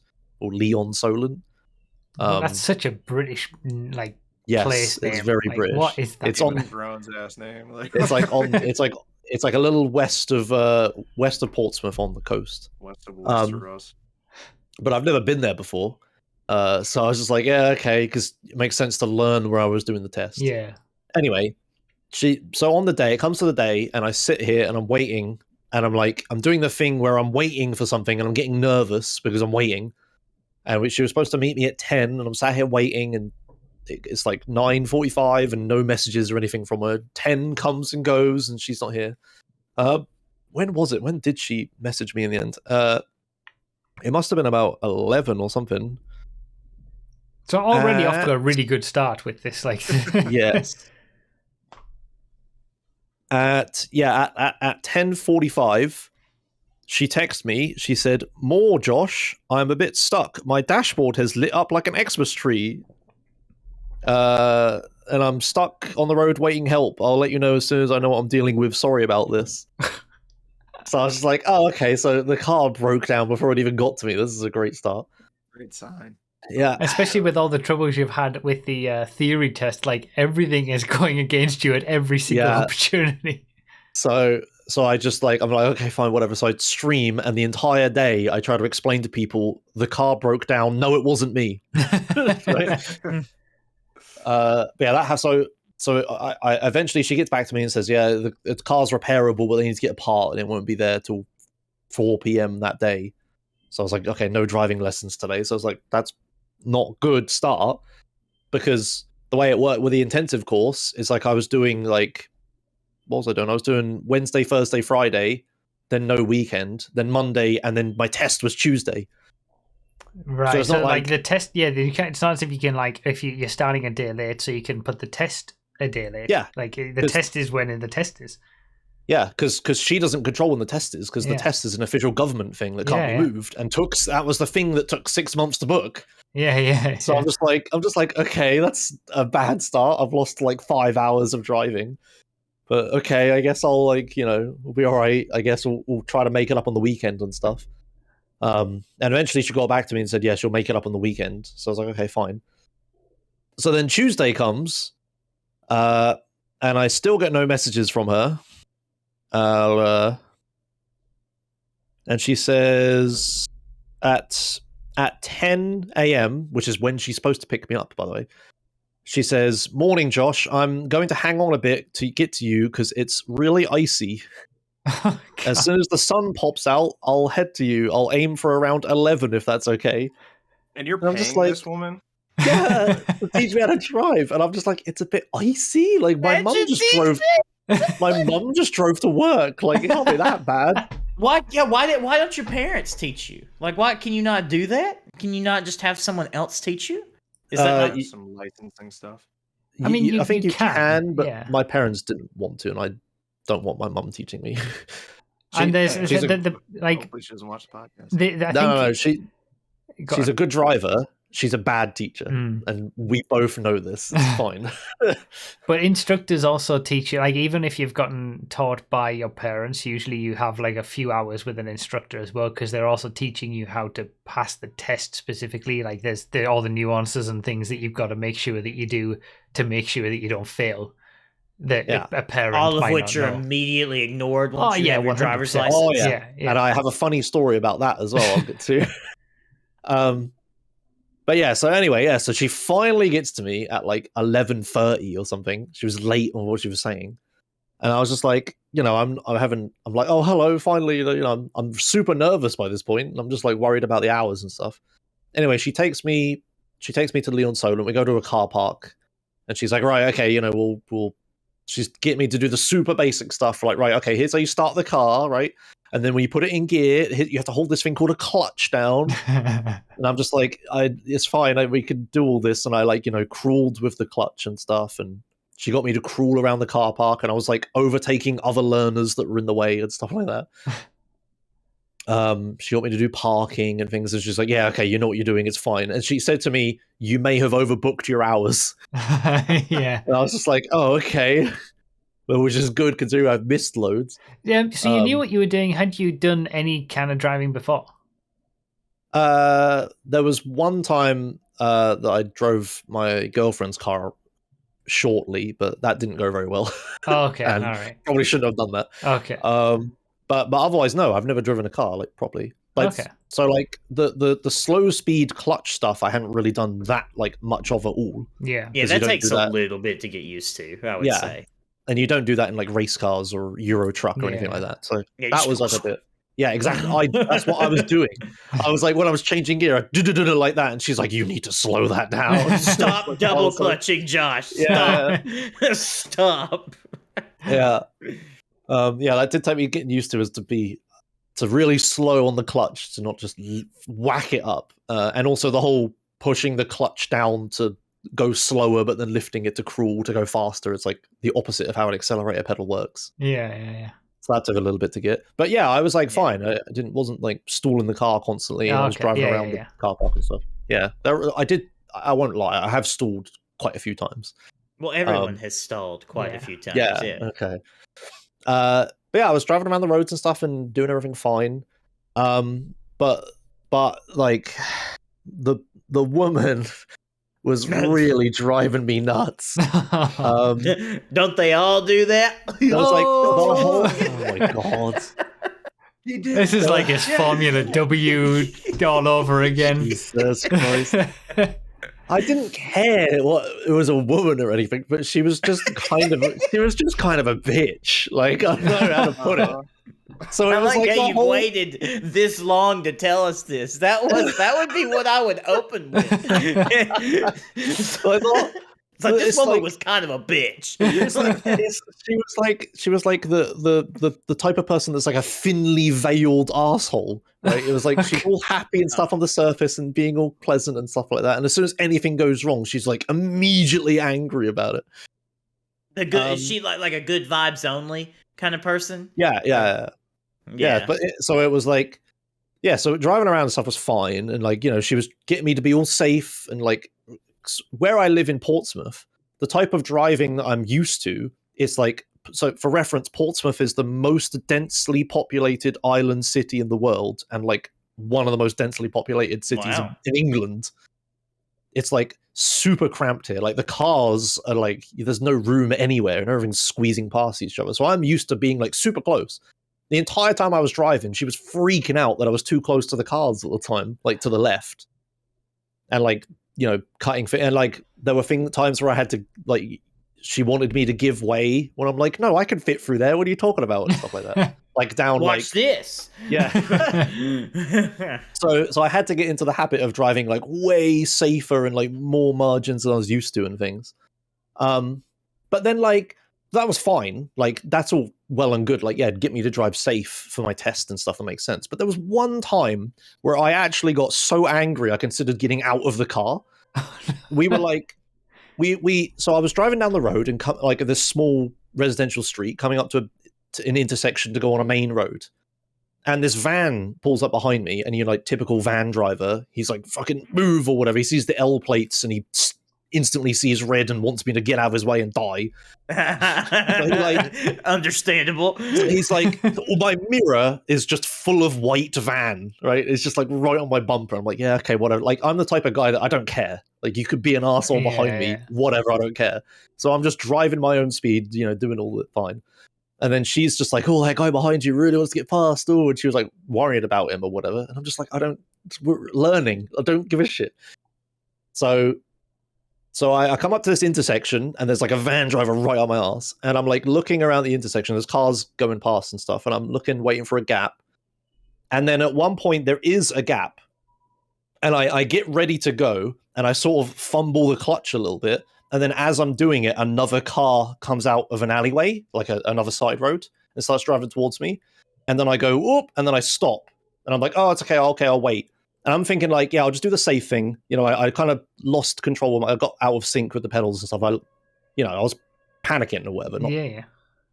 That's such a British place name.
It's very British.
What is that?
It's on Drone's ass name.
It's like a little west of Portsmouth on the coast.
West of Westeros.
But I've never been there before, so I was just like, yeah, okay, because it makes sense to learn where I was doing the test.
Yeah.
Anyway, so on the day, it comes to the day, and I sit here and I'm waiting. And I'm doing the thing where I'm waiting for something and I'm getting nervous because I'm waiting. And she was supposed to meet me at 10, and I'm sat here waiting, and it's like 9:45 and no messages or anything from her. 10 comes and goes and she's not here. When was it? When did she message me in the end? It must have been about 11 or something.
So already off to a really good start with this.
Yes. At 10:45, she texted me. She said, "More, Josh. I'm a bit stuck. My dashboard has lit up like an Xmas tree. And I'm stuck on the road waiting help. I'll let you know as soon as I know what I'm dealing with. Sorry about this." So I was just like, oh, okay, so the car broke down before it even got to me. This is a great start.
Great sign.
Yeah.
Especially with all the troubles you've had with the theory test, like everything is going against you at every single opportunity.
So I just I'm like, okay, fine, whatever. So I'd stream, and the entire day I try to explain to people the car broke down. No, it wasn't me. But yeah, that has so I eventually she gets back to me and says, yeah, the car's repairable, but they need to get a part, and it won't be there till 4 p.m. that day. So I was like, okay, no driving lessons today. So I was like, that's not good start, because the way it worked with the intensive course is like I was doing what was I doing? I was doing Wednesday, Thursday, Friday, then no weekend, then Monday, and then my test was Tuesday.
Right. So it's not like the test. Yeah, it's not as if you can if you're starting a day late, so you can put the test a day late.
Yeah.
Like the test is when the test is.
Yeah, because she doesn't control when the test is, because the test is an official government thing that can't be moved, and that was the thing that took 6 months to book.
Yeah.
So I'm just like, okay, that's a bad start. I've lost 5 hours of driving, but okay, I guess I'll we'll be all right. I guess we'll try to make it up on the weekend and stuff. And eventually she got back to me and said, yeah, she'll make it up on the weekend. So I was like, okay, fine. So then Tuesday comes, and I still get no messages from her. And she says at 10 a.m., which is when she's supposed to pick me up, by the way. She says, "Morning, Josh. I'm going to hang on a bit to get to you because it's really icy.
Oh,
As soon as the sun pops out, I'll head to you. I'll aim for around 11 if that's okay."
And you're
And I'm
paying
just like,
this woman?
yeah, to teach me how to drive. And I'm just like, it's a bit icy. Like my mum just drove to work. Like it can't be that bad.
Why? Yeah. Why don't your parents teach you? Like, why can you not do that? Can you not just have someone else teach you? Is that not
Some licensing stuff?
I mean,
I think
you
you can, but
yeah.
my parents didn't want to, and I don't want my mum teaching me.
And there's
she's
the like.
Hopefully she doesn't watch the podcast.
No. She's a good driver. She's a bad teacher, and we both know this. It's fine.
But instructors also teach you, like, even if you've gotten taught by your parents, usually you have like a few hours with an instructor as well, because they're also teaching you how to pass the test specifically. Like there's all the nuances and things that you've got to make sure that you do to make sure that you don't fail. That a parent
all of
might
which
not
are
know.
immediately ignored once you have your driver's
100%.
license?
Oh yeah.
Yeah.
And I have a funny story about that as well. I'll get to. But yeah, so anyway, yeah, so she finally gets to me at like 11:30 or something. She was late on what she was saying. And I was just like, I'm like, oh, hello, finally, I'm super nervous by this point. And I'm just like worried about the hours and stuff. Anyway, she takes me to Leon Solent. We go to a car park and she's like, right, okay, we'll she's getting me to do the super basic stuff. Like, right, okay, here's how you start the car, right? And then when you put it in gear, you have to hold this thing called a clutch down. And I'm just like, it's fine. We can do all this. And I crawled with the clutch and stuff. And she got me to crawl around the car park. And I was like overtaking other learners that were in the way and stuff like that. She got me to do parking and things. And she's like, yeah, okay, you know what you're doing. It's fine. And she said to me, you may have overbooked your hours.
Yeah.
And I was just like, oh, okay. Well, which is good considering I've missed loads.
Yeah, so you knew what you were doing. Had you done any kind of driving before?
There was one time that I drove my girlfriend's car shortly, but that didn't go very well.
Oh, okay,
And
all right.
probably shouldn't have done that.
Okay.
But otherwise, no, I've never driven a car like properly. Like,
okay.
So like the slow speed clutch stuff, I hadn't really done that like much of at all.
Yeah.
Yeah, that takes a little bit to get used to, I would say.
And you don't do that in like race cars or Euro Truck or anything like that. So that was like a bit. Yeah, exactly. That's what I was doing. I was like, when I was changing gear, I do like that, and she's like, "You need to slow that down.
Stop double clutching, Josh. Stop.
Yeah.
Stop."
Yeah, that did take me getting used to, is to really slow on the clutch, to not just whack it up, and also the whole pushing the clutch down to go slower, but then lifting it to crawl to go faster. It's like the opposite of how an accelerator pedal works.
Yeah.
So that took a little bit to get. But yeah, I was like, fine. I wasn't like stalling the car constantly. And I was driving around the car park and stuff. Yeah, I won't lie. I have stalled quite a few times.
Well, everyone has stalled quite a few times.
Yeah. Okay. But yeah, I was driving around the roads and stuff and doing everything fine. But like the woman was really driving me nuts.
Don't they all do that?
I was like, oh my god.
This is like his Formula W all over again.
Jesus Christ. I didn't care what it was, a woman or anything, but she was just kind of a bitch. Like, I don't know how to put it. So
I
it was
like
like
how you waited this long to tell us this. That would be what I would open with.
So I thought,
it's like, this woman was kind of a bitch.
She was like the type of person that's like a thinly veiled asshole. Right? It was like she's all happy and stuff on the surface and being all pleasant and stuff like that. And as soon as anything goes wrong, she's like immediately angry about it.
Is she like a good vibes only kind of person?
Yeah. But so it was like, so driving around and stuff was fine, and like, she was getting me to be all safe, and like where I live in Portsmouth, the type of driving that I'm used to is like, so for reference, Portsmouth is the most densely populated island city in the world, and like one of the most densely populated cities in England. It's like super cramped here. Like the cars are like there's no room anywhere, and everything's squeezing past each other. So I'm used to being like super close. The entire time I was driving, she was freaking out that I was too close to the cars at the time, like to the left, and like cutting fit. And like there were times where I had to like. She wanted me to give way when I'm like, no, I can fit through there. What are you talking about? And stuff like that. Like down,
Watch this.
Yeah. So I had to get into the habit of driving like way safer and like more margins than I was used to and things. But then like that was fine. Like that's all well and good. Like, yeah, get me to drive safe for my test and stuff. That makes sense. But there was one time where I actually got so angry I considered getting out of the car. We were like. So I was driving down the road and like this small residential street coming up to an intersection to go on a main road, and this van pulls up behind me, and like typical van driver, he's like fucking move or whatever. He sees the L plates and he instantly sees red and wants me to get out of his way and die.
Like, understandable.
He's like, my mirror is just full of white van, right? It's just like right on my bumper. I'm like, yeah, okay, whatever. Like, I'm the type of guy that I don't care. Like, you could be an arsehole behind me, whatever, I don't care. So I'm just driving my own speed, doing all that fine. And then she's just like, oh, that guy behind you really wants to get past. Oh, and she was like worried about him or whatever. And I'm just like, we're learning. I don't give a shit. So I come up to this intersection, and there's like a van driver right on my arse, and I'm like looking around the intersection. There's cars going past and stuff, and I'm looking, waiting for a gap. And then at one point there is a gap, and I get ready to go, and I sort of fumble the clutch a little bit. And then as I'm doing it, another car comes out of an alleyway, like another side road, and starts driving towards me. And then I go, whoop, and then I stop, and I'm like, oh, it's okay, I'll wait. And I'm thinking like, yeah, I'll just do the safe thing. I kind of lost control. I got out of sync with the pedals and stuff. I was panicking or whatever.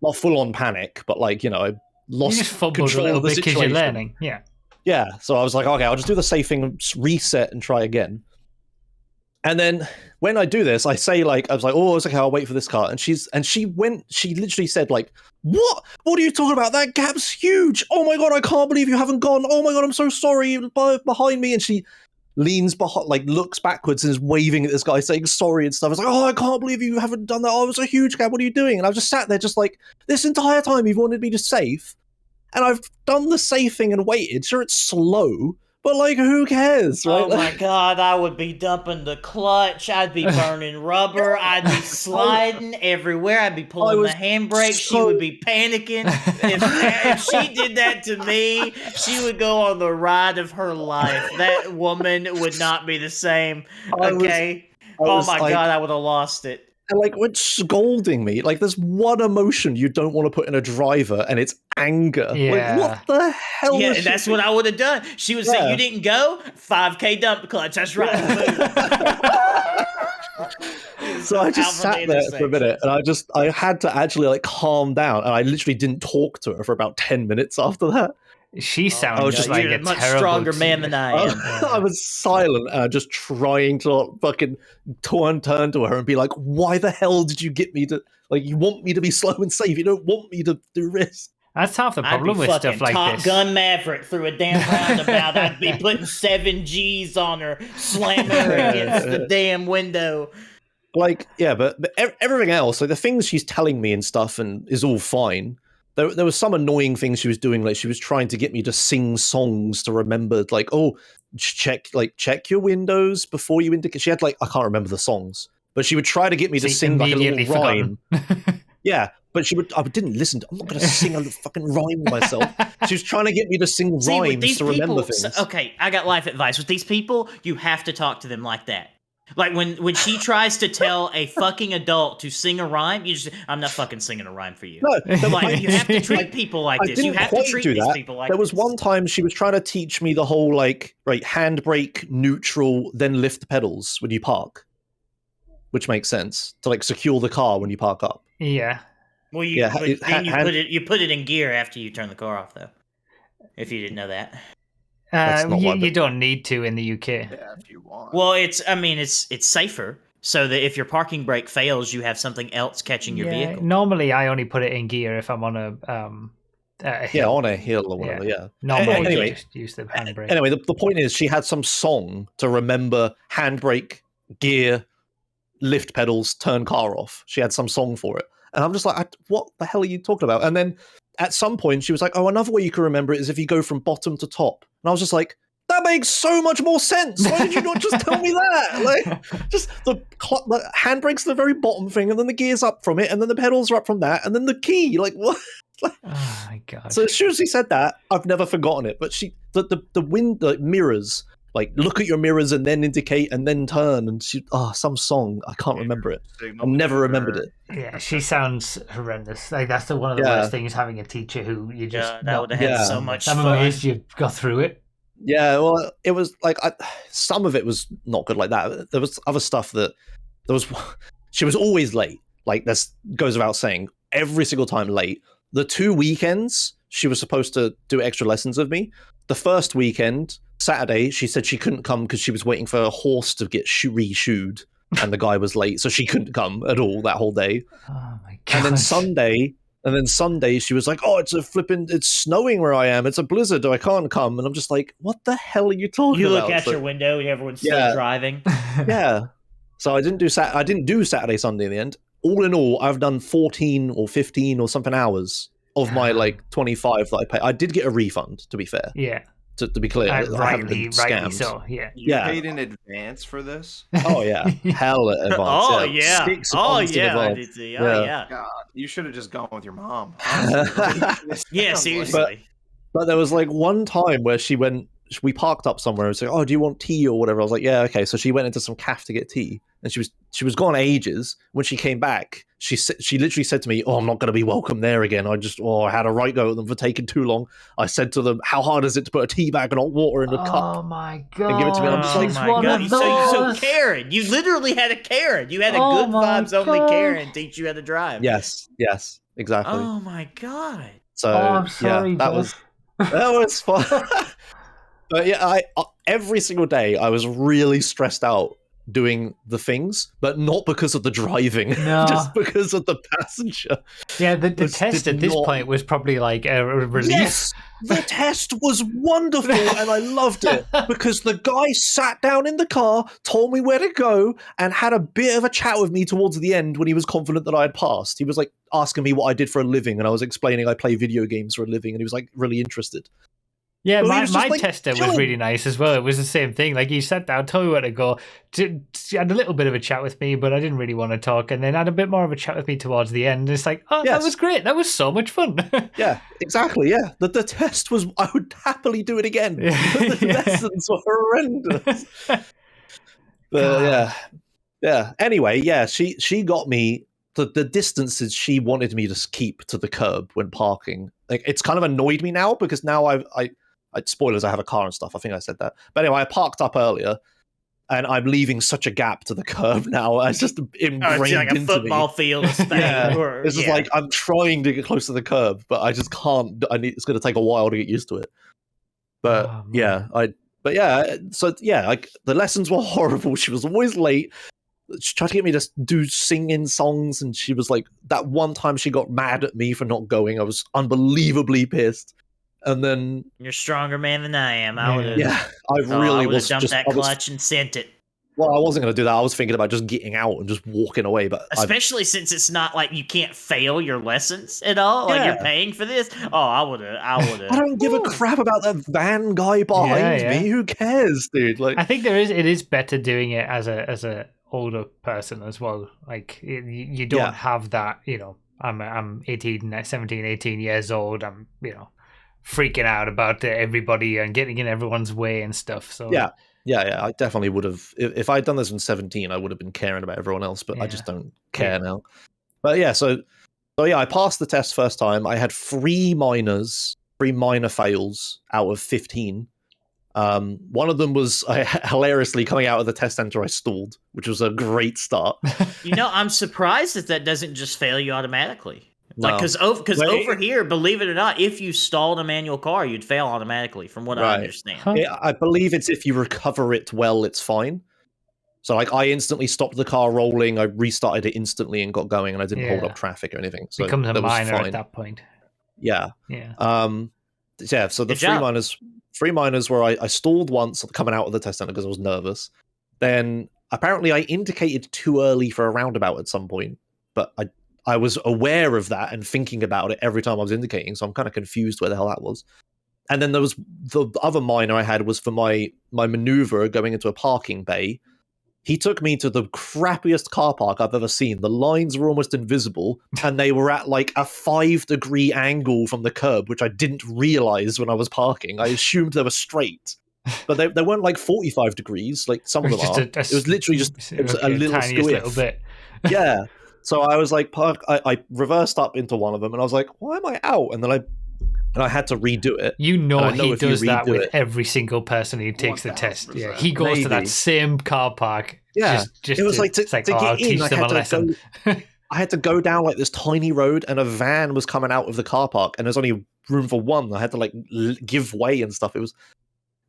Not full on panic, but like, I lost
you just fumbled
control
a little
of the
bit because
situation.
you're learning. Yeah.
Yeah. So I was like, okay, I'll just do the safe thing, reset and try again. And then when I do this, I say like, I was like, oh, it's okay, I'll wait for this car. And she literally said like, what are you talking about? That gap's huge. Oh my God, I can't believe you haven't gone. Oh my God, I'm so sorry. Behind me. And she leans behind, like looks backwards and is waving at this guy saying sorry and stuff. I was like, oh, I can't believe you haven't done that. Oh, it was a huge gap. What are you doing? And I just sat there just like, this entire time you've wanted me to safe. And I've done the safe thing and waited. Sure, it's slow. But, like, who cares, right?
Oh, my God, I would be dumping the clutch. I'd be burning rubber. I'd be sliding everywhere. I'd be pulling the handbrake. She would be panicking. If she did that to me, she would go on the ride of her life. That woman would not be the same, okay? Oh, my God, I would have lost it.
And like, when scolding me, like, there's one emotion you don't want to put in a driver, and it's anger.
Yeah.
Like, what the hell?
Yeah, that's what I would have done. She would say, "You didn't go 5K dump clutch." That's right.
So I just sat there for a minute, and I had to actually like calm down, and I literally didn't talk to her for about 10 minutes after that.
She sounds just like
you're
a
much
terrible
stronger man than I am.
I was silent and just trying to fucking turn to her and be like, why the hell did you get me to, like, you want me to be slow and safe, you don't want me to do risk.
That's half the problem with stuff like
Top
this.
Gun Maverick through a damn roundabout. I'd be putting 7 G's on her, slamming her against the damn window.
Like, yeah, but everything else, like the things she's telling me and stuff, and is all fine. There was some annoying things she was doing, like she was trying to get me to sing songs to remember, like, oh, check your windows before you indicate. She had like, I can't remember the songs, but she would try to get me to sing like a little rhyme. Yeah, but I didn't listen. I'm not going to sing a fucking rhyme myself. She was trying to get me to sing rhymes to remember things.
Okay, I got life advice. With these people, you have to talk to them like that. Like when she tries to tell a fucking adult to sing a rhyme, you just, I'm not fucking singing a rhyme for you.
No,
like, you have to treat people like this. You have to treat these people like this.
There was one time she was trying to teach me the whole like, right, handbrake, neutral, then lift the pedals when you park, which makes sense to like secure the car when you park up.
Yeah.
Well, you put it in gear after you turn the car off, though. If you didn't know that.
You don't need to in the UK.
Yeah, if you want.
Well, it's safer, so that if your parking brake fails, you have something else catching your vehicle.
Normally, I only put it in gear if I'm on a hill.
Yeah, on a hill or whatever. Yeah.
Normally,
anyway,
just use the handbrake.
Anyway, the point is, she had some song to remember handbrake, gear, lift pedals, turn car off. She had some song for it. And I'm just like, what the hell are you talking about? And then at some point she was like, oh, another way you can remember it is if you go from bottom to top. And I was just like, that makes so much more sense. Why did you not just tell me that? Like, just the handbrake's the very bottom thing, and then the gear's up from it, and then the pedals are up from that, and then the key. Like, what?
Oh my god!
So as soon as she said that, I've never forgotten it. But the mirrors, like, look at your mirrors and then indicate and then turn, and some song, I can't remember it. I never remembered it.
Yeah, she sounds horrendous. Like, that's one of the worst things, having a teacher who you just
that would have had so much fun.
I'm amazed you got through it.
Yeah, well, it was like some of it was not good like that. There was other stuff she was always late. Like, this goes without saying. Every single time late. The 2 weekends she was supposed to do extra lessons with me. The first weekend, Saturday, she said she couldn't come because she was waiting for a horse to get re-shoed, and the guy was late, so she couldn't come at all that whole day.
Oh my god!
And then Sunday, she was like, oh, it's snowing where I am. It's a blizzard. I can't come. And I'm just like, what the hell are you talking about?
You look out your window and everyone's still driving.
Yeah. So I didn't do Saturday, Sunday in the end. All in all, I've done 14 or 15 or something hours of my 25 that I paid. I did get a refund, to be fair.
Yeah.
To be clear, I haven't been scammed.
Rightly so, yeah.
You paid in advance for this?
Oh yeah, hell advance.
Oh yeah.
6
Oh
months in
yeah. I
advance.
did see. Oh yeah.
God, you should have just gone with your mom.
Yeah, seriously.
But there was like one time where we parked up somewhere and was like, oh, do you want tea or whatever? I was like, yeah, okay. So she went into some cafe to get tea, and she was gone ages. When she came back, she literally said to me, oh, I'm not going to be welcome there again. I had a right go at them for taking too long. I said to them, how hard is it to put a tea bag and hot water in a cup?
Oh my god!
And give it to me. I'm just like,
oh my god! So Karen, you literally had a Karen. You had a good vibes only Karen teach you how to drive.
Yes, exactly.
Oh my god!
So
I'm sorry,
that was fun. But yeah, every single day I was really stressed out doing the things, but not because of the driving, just because of the passenger.
Yeah, the test at this point was probably like a relief.
Yes, the test was wonderful, and I loved it because the guy sat down in the car, told me where to go, and had a bit of a chat with me towards the end when he was confident that I had passed. He was like asking me what I did for a living, and I was explaining I play video games for a living, and he was like really interested.
Yeah, my tester was really nice as well. It was the same thing. Like, he sat down, told me where to go, had a little bit of a chat with me, but I didn't really want to talk, and then had a bit more of a chat with me towards the end. And it's like, oh, That was great. That was so much fun.
Yeah, exactly. Yeah, the test was. I would happily do it again. The lessons were horrendous. But yeah. Anyway, yeah, she got me the distances she wanted me to keep to the curb when parking. Like, it's kind of annoyed me now because now I spoilers, I have a car and stuff. I think I said that. But anyway, I parked up earlier, and I'm leaving such a gap to the curb now. It's just ingrained
it's like a
into
football
me.
field of space.
It's just like I'm trying to get close to the curb, but I just can't. It's going to take a while to get used to it. But like, the lessons were horrible. She was always late. She tried to get me to do singing songs, and she was like, that one time she got mad at me for not going. I was unbelievably pissed. And then
you're a stronger man than I am. I would have.
Yeah, I really was
jumped that clutch and sent it.
Well, I wasn't going to do that. I was thinking about just getting out and just walking away. But
especially since it's not like you can't fail your lessons at all. Like, you're paying for this. Oh, I would have.
I don't give a crap about that van guy behind me. Who cares, dude? Like,
I think it is better doing it as a older person as well. Like, you don't have that. You know, I'm 17, 18 years old. I'm freaking out about everybody and getting in everyone's way and stuff. So
yeah, I definitely would have. If I'd done this when 17, I would have been caring about everyone else, but I just don't care now. But yeah, so I passed the test first time. I had 3 minor fails out of 15. One of them was hilariously coming out of the test center. I stalled, which was a great start.
I'm surprised that doesn't just fail you automatically. Like, because over here, believe it or not, if you stalled a manual car, you'd fail automatically, from what I understand.
I believe it's if you recover it well, it's fine. So, like, I instantly stopped the car rolling, I restarted it instantly and got going, and I didn't hold up traffic or anything. So
becomes a minor at that point.
Yeah. So the three minors where I stalled once coming out of the test center because I was nervous. Then apparently I indicated too early for a roundabout at some point, but I was aware of that and thinking about it every time I was indicating, so I'm kind of confused where the hell that was. And then there was the other minor I had was for my maneuver going into a parking bay. He took me to the crappiest car park I've ever seen. The lines were almost invisible, and they were at like a 5-degree angle from the curb, which I didn't realize when I was parking. I assumed they were straight, but they weren't like 45 degrees, like some of them are. It was literally just it was a little
tiniest
squiff.
little bit.
Yeah. So I was like, I reversed up into one of them, and I was like, why am I out? And then I had to redo it.
You know he
if you
does that
redo
with
it-
every single person who takes the test. Yeah,
1000%.
he goes to that
Maybe.
same car park.
Yeah.
just
It was like to
it's like,
get
I'll
in,
teach
I
them a
had to
lesson.
I had to go down like this tiny road, and a van was coming out of the car park, and there's only room for one. I had to like give way and stuff. It was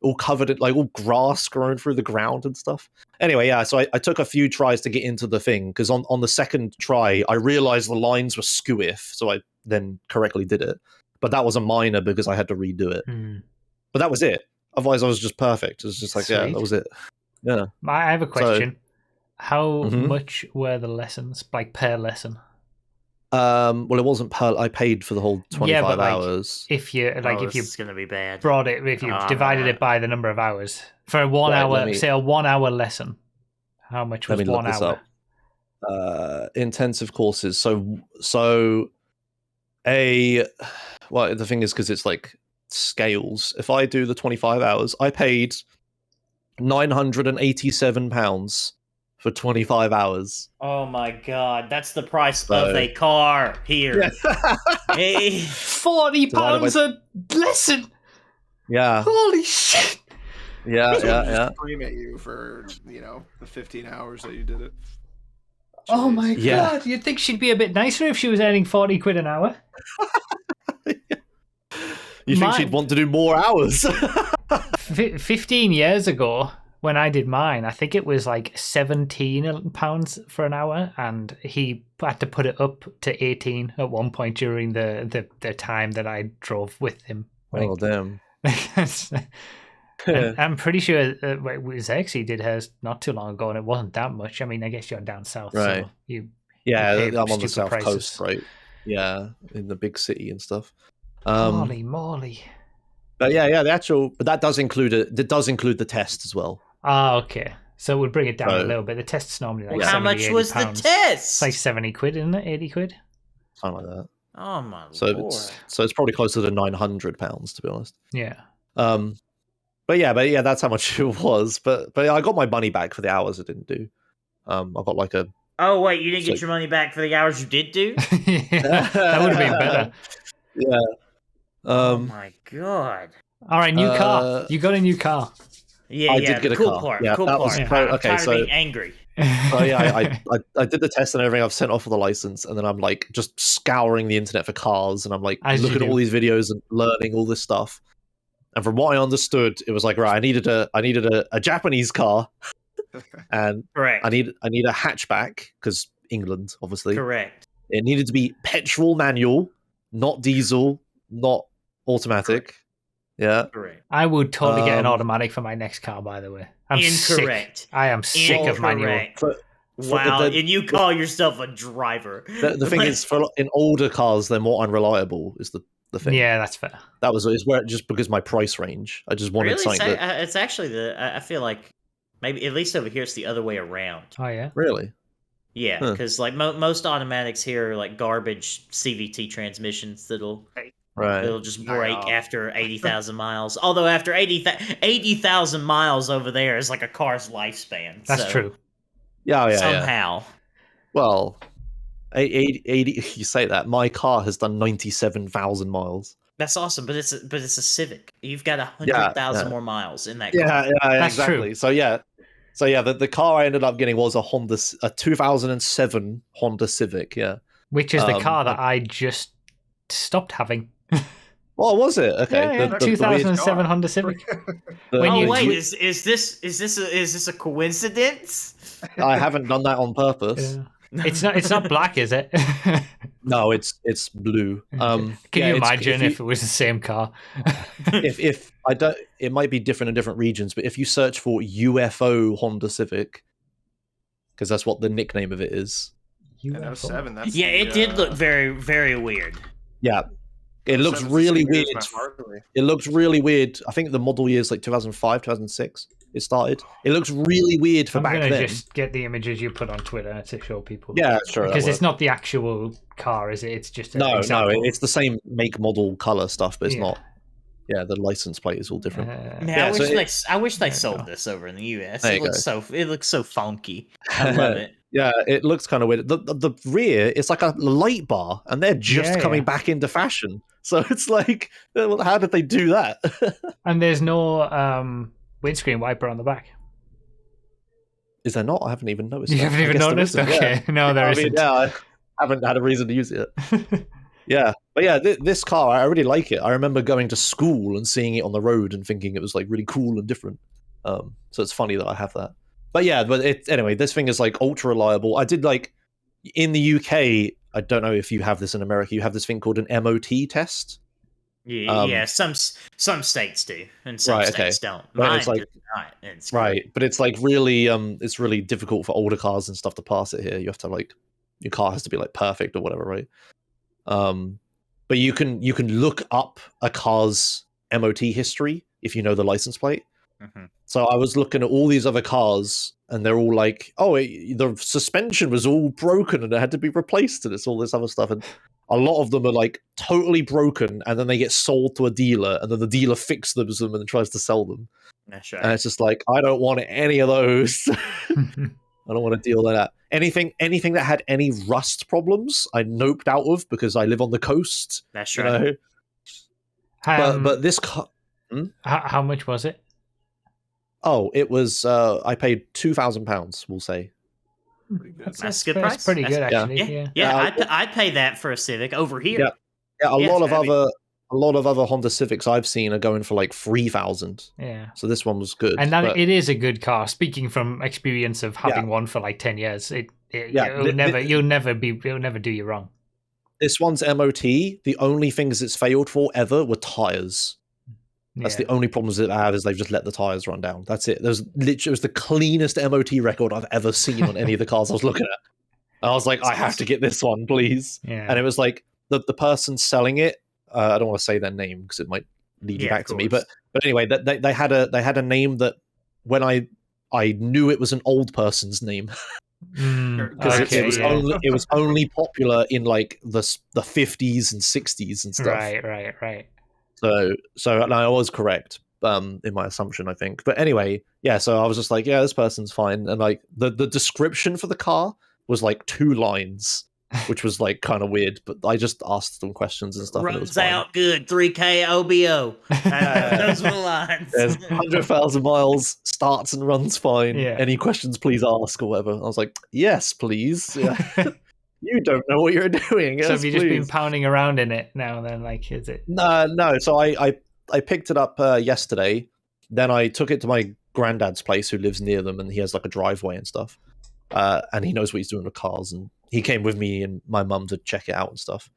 all covered in like all grass growing through the ground and stuff. Anyway, yeah, so I took a few tries to get into the thing, because on the second try I realized the lines were skew-if, so I then correctly did it. But that was a minor because I had to redo it. But that was it. Otherwise I was just perfect. It was just like, yeah,
Sweet.
that was it. Yeah.
I have a question. How
Mhm.
much were the lessons, like per lesson?
Well, it wasn't per. I paid for the whole 25
but, like,
hours.
If you
This
you
is gonna be bad.
brought it, if you divided it by the number of hours for a 1
Right,
hour,
let me-
say a 1 hour lesson, how much
Let
was
me look
1
this
hour?
up. Intensive courses. So the thing is, because it's like scales. If I do the 25 hours, I paid £987 for 25 hours.
Oh my god, that's the price
So-
of a car here. Hey.
£40 a lesson.
Yeah,
Holy shit!
yeah, yeah.
Scream at you for the 15 hours that you did it.
Oh
Jeez.
my
Yeah.
god! You'd think she'd be a bit nicer if she was earning 40 quid an hour.
You think
Mine-
she'd want to do more hours?
15 years ago, when I did mine, I think it was like £17 for an hour, and he had to put it up to 18 at one point during the time that I drove with him.
Oh, damn.
And I'm pretty sure it was actually did hers not too long ago, and it wasn't that much. I mean, I guess you're down south,
Right.
so you
Yeah,
pay
I'm on the
stupid
south
prices.
coast, right? Yeah, in the big city and stuff.
Holy moly!
But yeah, but that does include the test as well.
Ah, okay. So we'll bring it down a
So-
little bit. The test's normally like
Yeah.
How
70,
much
80
was the
pounds.
test?
It's like 70 quid, isn't it? 80 quid?
Something like that.
Oh my
So
lord.
it's probably closer to £900, to be honest.
Yeah.
But yeah, that's how much it was. But I got my money back for the hours I didn't do. I got like a
Oh wait, you didn't get
So-
your money back for the hours you did do?
That would have been better.
yeah.
Oh my god.
All right, new car. You got a new car.
Yeah,
I
yeah,
did get
the
a
cool
car.
part.
Yeah,
cool
that
part.
was-
I'm
okay,
tired
so-
of being angry.
Oh yeah, I did the test and everything. I've sent off for the license, and then I'm like just scouring the internet for cars, and I'm like
As you
looking at
do.
all these videos and learning all this stuff. And from what I understood, it was like, right, I needed a Japanese car, and
Correct.
I need a hatchback because England, obviously.
Correct.
It needed to be petrol manual, not diesel, not automatic. Yeah.
Correct.
I would totally get an
Um,
automatic for my next car, by the way. I'm
Incorrect.
sick. I am sick of manual.
Incorrect.
For
Wow,
the-
and you call yourself a driver.
The thing is, in older cars, they're more unreliable. Is the thing.
Yeah, that's fair.
That was where just because my price range, I just wanted
really,
something that
it's actually I feel like maybe at least over here it's the other way around.
Oh, yeah?
really.
Yeah,
Huh.
because like most automatics here are like garbage CVT transmissions that'll
Right.
just break
Yeah.
after 80,000 miles. Although after 80,000 miles over there is like a car's lifespan.
That's
so
true.
Yeah, yeah.
somehow.
Well, 80. You say that my car has done 97,000 miles.
That's awesome, but it's a Civic. You've got 100,000
yeah.
more miles in that
Yeah,
car.
That's
exactly.
true.
So yeah, the car I ended up getting was a 2007 Honda Civic. Yeah.
Which is the
Um,
car that I just stopped having.
Oh, was it? Okay.
Yeah,
The
2007 Honda Civic. when
Oh
you
wait,
dri-
is this a coincidence?
I haven't done that on purpose.
Yeah. It's not black, is it?
No, it's blue.
Can
yeah,
you
it's-
imagine if it was the same car?
if I don't, it might be different in different regions, but if you search for UFO Honda Civic, because that's what the nickname of it is.
And 07, that's
Yeah, it did look very, very weird.
Yeah, it looks
07's
really
the same year
weird.
as my Harley.
It looks really weird. I think the model year is like 2005, 2006. It started. It looks really weird for
I'm
back
gonna
then.
just get the images you put on Twitter to show people.
Yeah, sure.
Because it's not the actual car, is it? It's just an example.
It's the same make, model, color stuff, but it's
Yeah.
not. Yeah, the license plate is all different.
Man,
Yeah,
I wish they
there you
sold
go.
this over in the US.
There
It
you
looks so funky. I love it.
Yeah, it looks kind of weird. The rear, it's like a light bar, and they're just coming back into fashion. So it's like, how did they do that?
And there's no windscreen wiper on the back.
Is there not? I haven't even noticed.
You
that.
haven't
I
even
guess there
noticed?
isn't, yeah.
Okay, no, there
I
isn't.
mean, yeah, I haven't had a reason to use it. Yeah, but yeah, this car, I really like it. I remember going to school and seeing it on the road and thinking it was like really cool and different. So it's funny that I have that. But yeah, anyway, this thing is like ultra reliable. I did like in the UK. I don't know if you have this in America. You have this thing called an MOT test.
Yeah, some states do, and some states don't.
But
Mine
it's like,
does not. It's
right, but it's like really, it's really difficult for older cars and stuff to pass it here. You have to like, your car has to be like perfect or whatever, right? But you can look up a car's MOT history if you know the license plate.
Mm-hmm.
So I was looking at all these other cars, and they're all like, "Oh, the suspension was all broken, and it had to be replaced," and it's all this other stuff. And a lot of them are like totally broken, and then they get sold to a dealer, and then the dealer fixes them and tries to sell them.
That's right.
And it's just like, I don't want any of those. I don't want to deal with that. Anything that had any rust problems, I noped out of because I live on the coast.
That's
you
right.
know? But this car.
How much was it?
Oh, it was. I paid £2,000. We'll say.
That's a good price.
That's pretty good, actually.
Yeah. I'd pay that for a Civic over here.
Yeah. A lot of other Honda Civics I've seen are going for like 3,000.
Yeah.
So this one was good.
And it is a good car. Speaking from experience of having one for like 10 years, you'll never do you wrong.
This one's MOT. The only things it's failed for ever were tires. That's the only problems that I have is they've just let the tires run down. That's it. It was the cleanest MOT record I've ever seen on any of the cars I was looking at. And I was like, I have to get this one, please.
Yeah.
And it was like the person selling it. I don't want to say their name because it might lead you back to me. But anyway, they had a name that when I knew it was an old person's name because it was only popular in like the 50s and 60s and stuff.
Right.
So and I was correct in my assumption, I think. But anyway, yeah. So I was just like, yeah, this person's fine. And like the description for the car was like 2 lines. Which was like kind of weird, but I just asked them questions and stuff.
Runs
and it was fine.
out good, 3K OBO. Those were the lines.
There's 100,000 miles, starts and runs fine.
Yeah.
Any questions, please ask or whatever. I was like, yes, please. Yeah. You don't know what you're doing. Yes,
So have you just been
please.
pounding around in it now and then? Like, is it?
No. So I picked it up yesterday. Then I took it to my granddad's place, who lives near them, and he has like a driveway and stuff. And he knows what he's doing with cars, and he came with me and my mum to check it out and stuff.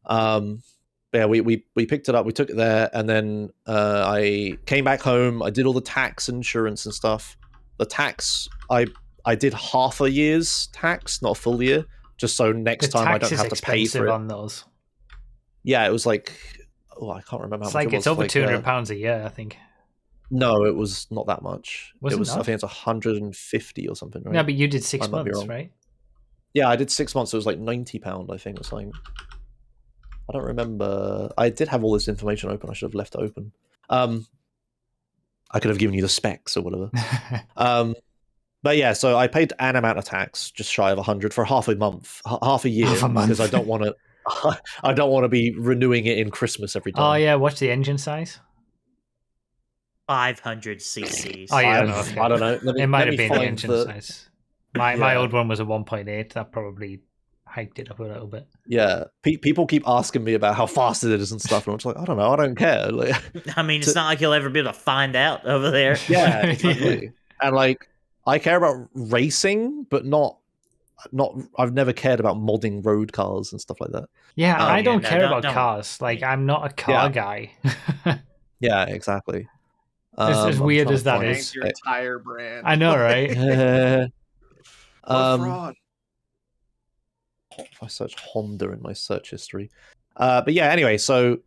Yeah, we picked it up, we took it there, and then I came back home. I did all the tax, insurance, and stuff. The tax, I did half a year's tax, not a full year, just so next time I don't have to pay for it.
On those.
Yeah, it was like, I can't remember how
It's
much
like
it
it's
was.
over £200 a year, I think.
No, it was not that much.
Was it
I
not?
think it's 150 or something. Right?
No, but you did 6
I might be
months,
wrong.
right?
Yeah, I did 6 months. It was like £90, I think, or something. I don't remember. I did have all this information open. I should have left it open. I could have given you the specs or whatever. But yeah, so I paid an amount of tax, just shy of 100 for half a month, half a year,
Half a month.
because I don't want to. I don't want to be renewing it in Christmas every time.
Oh yeah, what's the engine size?
500 cc's.
Oh yeah,
I don't know.
It might have been the engine size. My old one was a 1.8. That probably hiked it up a little bit.
Yeah, people keep asking me about how fast it is and stuff, and I'm just like, I don't know, I don't care. Like,
I mean, it's not like you'll ever be able to find out over there.
yeah, exactly. And like, I care about racing, but not. I've never cared about modding road cars and stuff like that.
Yeah, I
yeah,
don't
no,
care about
don't.
cars. Like, I'm not a car guy.
Yeah, exactly.
As
I'm
weird
trying
as
to
that
find
is.
Thanks your tire brand.
I know, right?
Fraud.
If I search Honda in my search history, but yeah. Anyway, so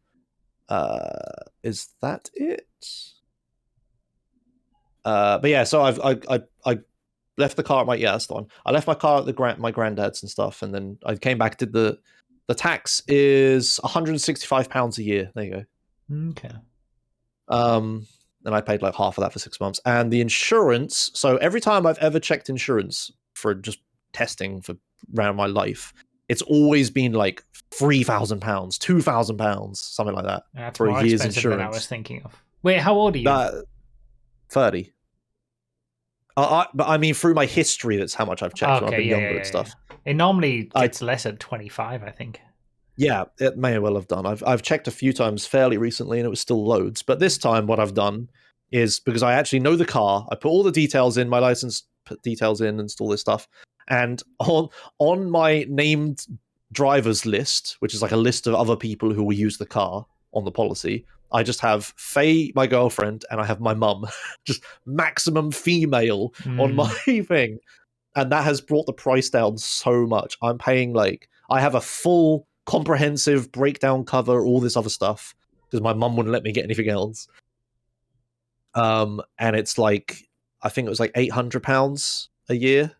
is that it? But yeah, so I left the car at my that's the one. I left my car at my granddad's and stuff, and then I came back. Did the tax is £165 a year. There you go.
Okay.
And I paid like half of that for 6 months. And the insurance. So every time I've ever checked insurance for just testing for around my life, it's always been like £3,000, £2,000, something like that.
That's
for
more
a year's
expensive than I
insurance.
was thinking of. Wait, how old are you?
30. But I mean, through my history, that's how much I've checked.
Okay,
I've been
yeah,
younger
yeah,
and stuff.
yeah. It normally gets less at 25, I think.
Yeah, it may well have done. I've checked a few times fairly recently, and it was still loads. But this time, what I've done is, because I actually know the car, I put all the details in, my license details in, and all this stuff. And on my named drivers list, which is like a list of other people who will use the car on the policy, I just have Faye, my girlfriend, and I have my mum, just maximum female on my thing. And that has brought the price down so much. I'm paying I have a full comprehensive breakdown cover, all this other stuff, because my mum wouldn't let me get anything else. And it's I think it was £800 a year,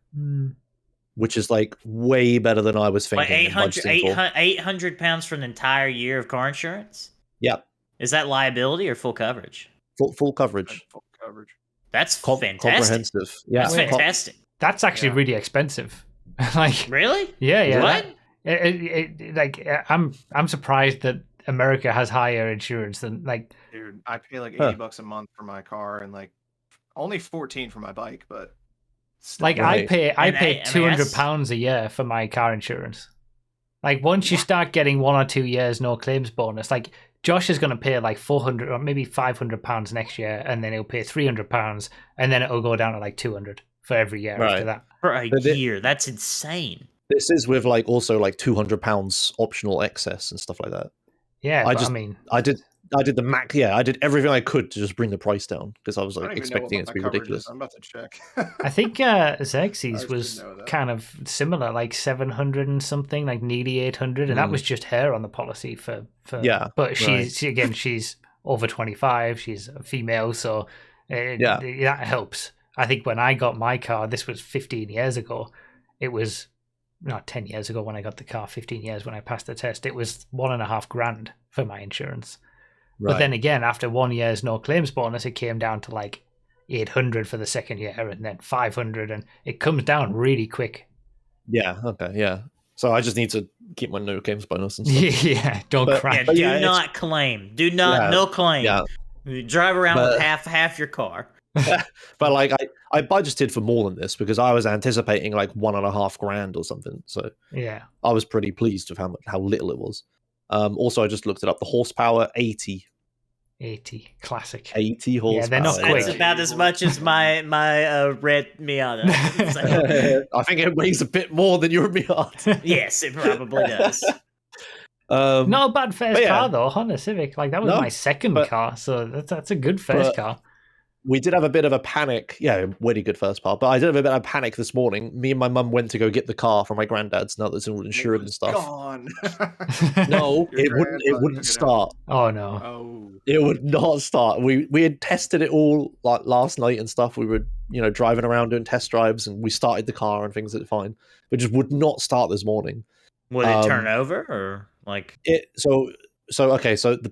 which is way better than I was thinking.
£800 for an entire year of car insurance?
Yep.
Is that liability or full coverage?
Full coverage.
Full coverage.
That's fantastic.
Comprehensive. Yeah.
That's fantastic.
That's actually really expensive.
Really?
Yeah.
What?
I'm surprised that America has higher insurance than
Dude, I pay $80 a month for my car and only 14 for my bike, but still.
I pay £200 a year for my car insurance. Once you start getting 1 or 2 years no claims bonus, Josh is going to pay £400 or maybe £500 next year, and then he'll pay £300, and then it'll go down to £200 for every year after that.
For a year, that's insane.
This is with also £200 optional excess and stuff like that.
Yeah,
I did the max. Yeah, I did everything I could to just bring the price down because I was expecting it to be ridiculous.
I'm about to check.
I think Xerxes was kind of similar, 700 and something, nearly 800, and that was just her on the policy for
yeah.
But she's over 25. She's a female, so that helps. I think when I got my car, this was 15 years ago. It was not 10 years ago when I got the car. 15 years when I passed the test. It was $1,500 for my insurance. Right. But then again, after 1 year's no claims bonus, it came down to 800 for the second year, and then 500, and it comes down really quick.
Yeah. Okay. Yeah. So I just need to keep my no claims bonus and stuff.
Yeah. Don't cry.
Yeah, do not claim. Do not no claim.
Yeah.
You drive around with half your car.
But I budgeted for more than this because I was anticipating $1,500 or something. So
yeah,
I was pretty pleased with how little it was. Also, I just looked it up. The horsepower 80
classic
80 horsepower.
Yeah, they're not quick.
That's about as much as my red Miata.
I think it weighs a bit more than your Miata.
Yes, it probably does.
Not a bad first car though. Honda Civic, that was my second car, so that's a good first car.
We did have a bit of a panic. Yeah, really good first part. But I did have a bit of a panic this morning. Me and my mum went to go get the car from my granddad's. Now that's all insured and stuff.
Gone.
No, it wouldn't start.
Oh no.
Oh.
It would not start. We had tested it all last night and stuff. We were driving around doing test drives, and we started the car and things that fine. But just would not start this morning.
Would it turn over or
it? So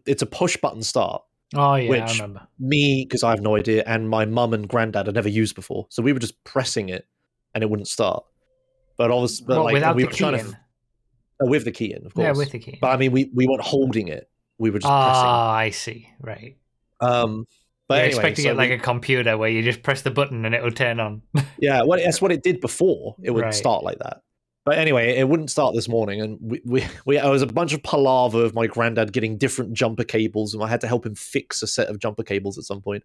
it's a push button start.
Oh yeah,
which
I remember.
Me, because I have no idea, and my mum and granddad had never used before, so we were just pressing it, and it wouldn't start. But obviously,
without
we
the
were
key in.
With the key in, of course.
Yeah, with the key.
But I mean, we weren't holding it; we were just pressing.
Ah, I see. Right.
But
you're
anyway,
expecting it like a computer where you just press the button and it'll turn on.
Yeah, well, that's what it did before. It would start like that. But anyway, it wouldn't start this morning, and we it was a bunch of palaver of my granddad getting different jumper cables, and I had to help him fix a set of jumper cables at some point.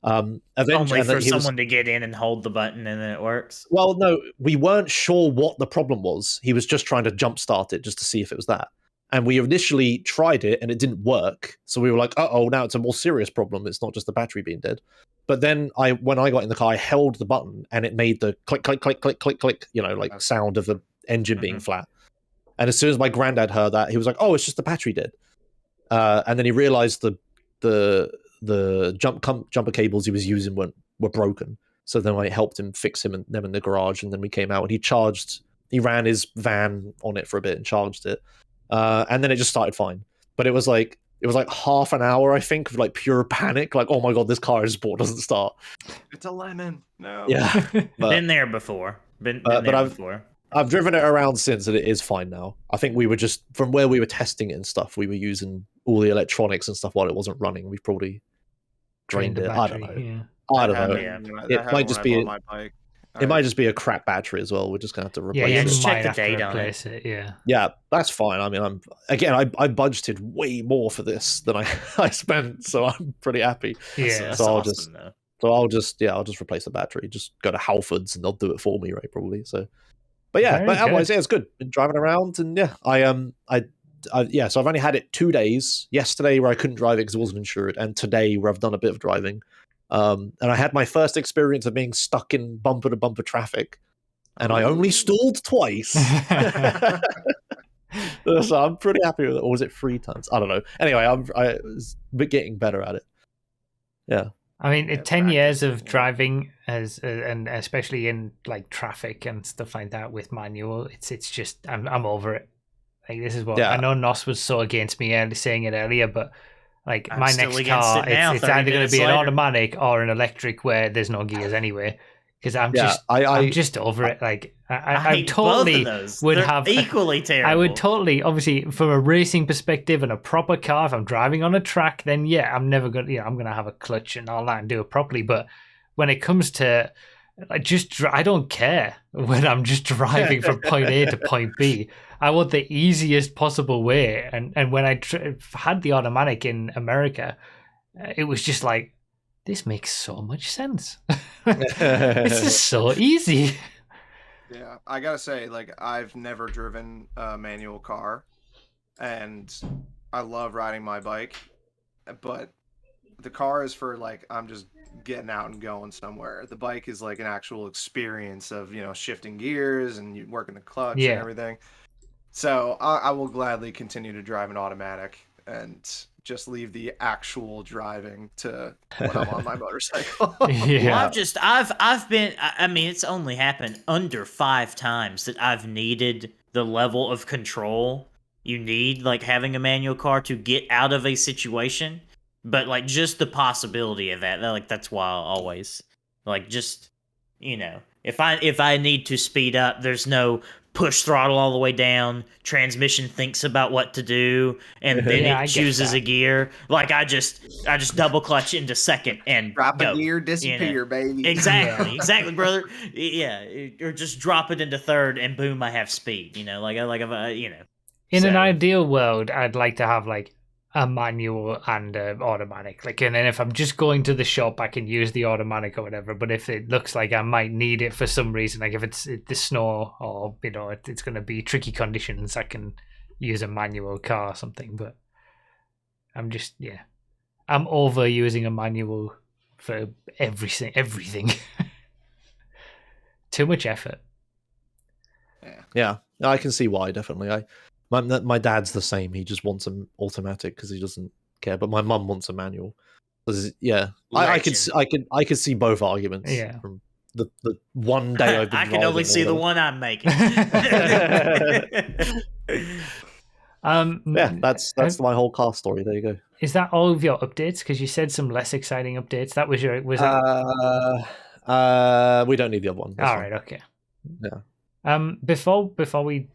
Eventually, only for someone to get in and hold the button, and then it works.
Well, no, we weren't sure what the problem was. He was just trying to jumpstart it just to see if it was that. And we initially tried it, and it didn't work. So we were like, "Uh-oh, now it's a more serious problem. It's not just the battery being dead." But then when I got in the car, I held the button and it made the click, click, click, click, click, click, like sound of the engine being flat. And as soon as my granddad heard that, he was like, "Oh, it's just the battery dead." And then he realized the jumper cables he was using were broken. So then I helped him fix them in the garage, and then we came out and he ran his van on it for a bit and charged it. And then it just started fine. But it was like half an hour, I think, of like pure panic. Like, oh my God, this car I just bought doesn't start.
It's a lemon. No.
Yeah.
Been there before. Been there before.
I've driven it around since, and it is fine now. I think we were just, from where we were testing it and stuff, we were using all the electronics and stuff while it wasn't running. We probably drained it.
Battery,
I don't know.
yeah.
I don't know.
It
might just be
my bike.
It might just be a crap battery as well. We're just gonna have to replace
Yeah,
it.
just
might
check the
have to
date on
replace it. Yeah.
Yeah, that's fine. I mean, I budgeted way more for this than I spent, so I'm pretty happy.
Yeah.
That's
So
awesome, though.
I'll just replace the battery. Just go to Halfords and they'll do it for me, right? Probably. So, but yeah,
Very
otherwise,
good.
yeah, it's good. Been driving around, and yeah, so I've only had it 2 days. Yesterday where I couldn't drive it because it wasn't insured, and today where I've done a bit of driving. And I had my first experience of being stuck in bumper to bumper traffic, and I only stalled twice. So I'm pretty happy with it. Or was it 3 times? I don't know. Anyway, I was getting better at it. Yeah.
I mean,
Yeah,
10 years
practice,
of
yeah.
driving and especially in like traffic and stuff like that with manual, it's just I'm over it. Like, this is what
Yeah.
I know. Nos was so against me saying it earlier, but like
I'm
my
still
next
against
car,
it now,
it's
30
either going to
minutes
be an
later.
automatic or an electric where there's no gears anyway. Because I'm just over it. Like I
hate
totally
both of those.
would
They're
have
equally terrible.
I would totally, obviously, from a racing perspective and a proper car, if I'm driving on a track, then yeah, I'm never going to, I'm going to have a clutch and all that and do it properly. But when it comes to, I don't care when I'm just driving from point A to point B. I want the easiest possible way. And when I had the automatic in America, it was just like, this makes so much sense. This is so easy.
Yeah, I gotta say, like, I've never driven a manual car, and I love riding my bike, but the car is for, like, I'm just getting out and going somewhere. The bike is like an actual experience of, shifting gears and you working the clutch
Yeah.
and everything. So I will gladly continue to drive an automatic and just leave the actual driving to when I'm on my motorcycle.
Yeah.
Well, I've been, I mean, it's only happened under 5 times that I've needed the level of control you need, like having a manual car to get out of a situation. But like just the possibility of that, like that's why I'll always like just, if I need to speed up, there's no push throttle all the way down, transmission thinks about what to do, and then
Yeah, I
it
get
chooses
that.
a gear. Like I just double clutch into second and
Drop
go.
a gear, disappear, baby.
Exactly,
Yeah.
exactly, brother. Yeah, or just drop it into third and boom, I have speed. In
an
so-
ideal world, I'd like to have like a manual and an automatic. Like, and then if I'm just going to the shop, I can use the automatic or whatever. But if it looks like I might need it for some reason, like if it's the snow or it's going to be tricky conditions, I can use a manual car or something. But I'm just I'm over using a manual for everything. Too much effort.
Yeah, I can see why. Definitely, my dad's the same. He just wants an automatic because he doesn't care. But my mum wants a manual. Yeah, I could see both arguments.
Yeah.
From the one day I've been
I can only
driving
see
or
the
whatever.
one I'm making.
Yeah, that's my whole car story. There you go.
Is that all of your updates? Because you said some less exciting updates. That was that?
We don't need the other one. That's
All
fine.
right, okay.
Yeah.
Before we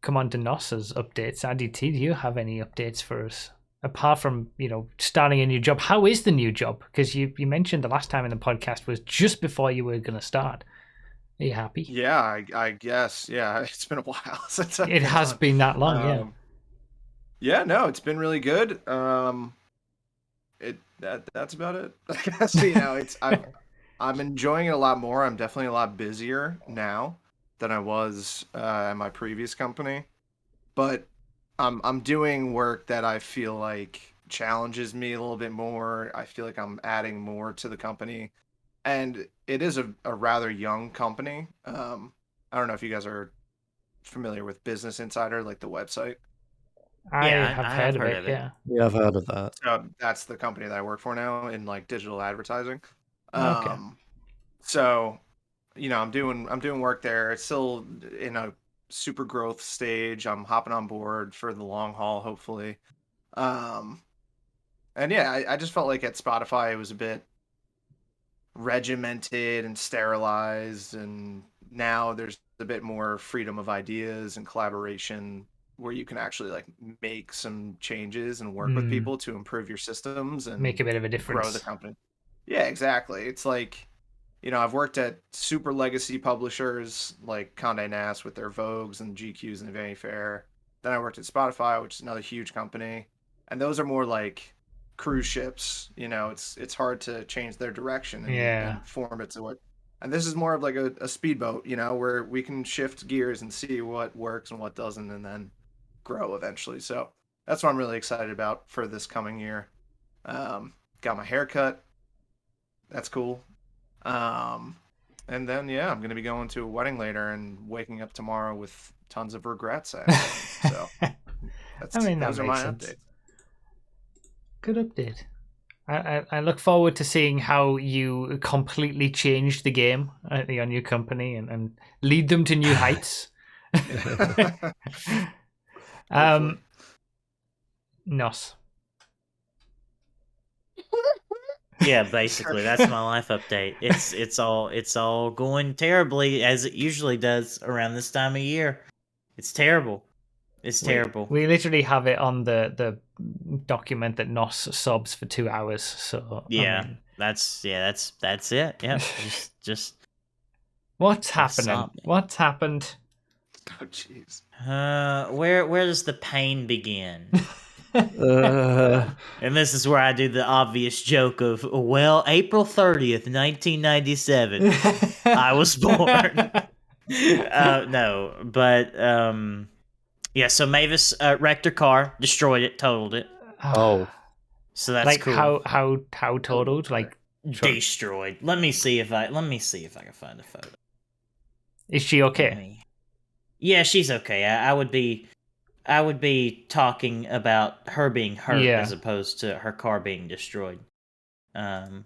come on to Nos's updates, Andy T, do you have any updates for us apart from starting a new job? How is the new job? Because you mentioned the last time in the podcast was just before you were going to start. Are you happy?
Yeah, I guess. Yeah, it's been a while since I've
It has been that long. Yeah.
Yeah, no, it's been really good. That's about it. I guess it's I'm enjoying it a lot more. I'm definitely a lot busier now than I was at my previous company, but I'm doing work that I feel like challenges me a little bit more. I feel like I'm adding more to the company, and it is a rather young company. I don't know if you guys are familiar with Business Insider, like the website.
I
Yeah,
have
I
heard
have
of
heard
it.
of it.
Yeah.
Yeah, I've heard of that.
So that's the company that I work for now in like digital advertising.
Okay.
So I'm doing work there. It's still in a super growth stage. I'm hopping on board for the long haul, hopefully. Um, and yeah, I just felt like at Spotify it was a bit regimented and sterilized, and now there's a bit more freedom of ideas and collaboration where you can actually like make some changes and work with people to improve your systems
Make
and
a bit of a
grow the
difference.
company. Yeah, exactly. It's like, I've worked at super legacy publishers like Condé Nast with their Vogues and GQs and Vanity Fair. Then I worked at Spotify, which is another huge company, and those are more like cruise ships. It's hard to change their direction
Yeah.
and form it to what. And this is more of like a speedboat, where we can shift gears and see what works and what doesn't, and then grow eventually. So that's what I'm really excited about for this coming year. Got my hair cut. That's cool. Um, and then yeah, I'm gonna be going to a wedding later and waking up tomorrow with tons of regrets. Actually, so
that
those are my
makes sense.
updates.
Good update. I look forward to seeing how you completely change the game on your company and lead them to new heights.
Hopefully.
Nos.
Yeah, basically that's my life update. It's all going terribly as it usually does around this time of year. It's terrible. It's terrible.
We literally have it on the document that Nos sobs for 2 hours. So
Yeah,
I mean,
that's it. Yeah, just
what's happening?
sobbing.
What's happened?
Oh jeez.
Where does the pain begin?
Uh,
And this is where I do the obvious joke of, well, April 30th, 1997, I was born. No, but yeah. So Mavis wrecked her car, destroyed it, totaled it.
oh,
So that's
like
cool.
how totaled? Like,
Destroyed. Let me see if I can find a photo.
is she okay?
Yeah, she's okay. I would be talking about her being hurt
Yeah.
as opposed to her car being destroyed.
Didn't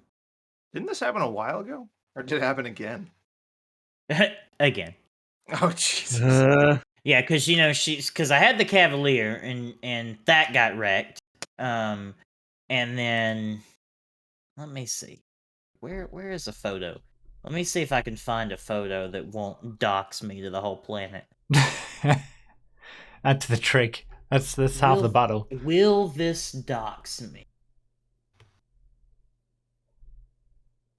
this happen a while ago, or did it happen again?
Again.
Oh Jesus.
Yeah, because I had the Cavalier and that got wrecked. And then let me see. Where is a photo? Let me see if I can find a photo that won't dox me to the whole planet.
That's the trick. That's half the battle.
Will this dox me?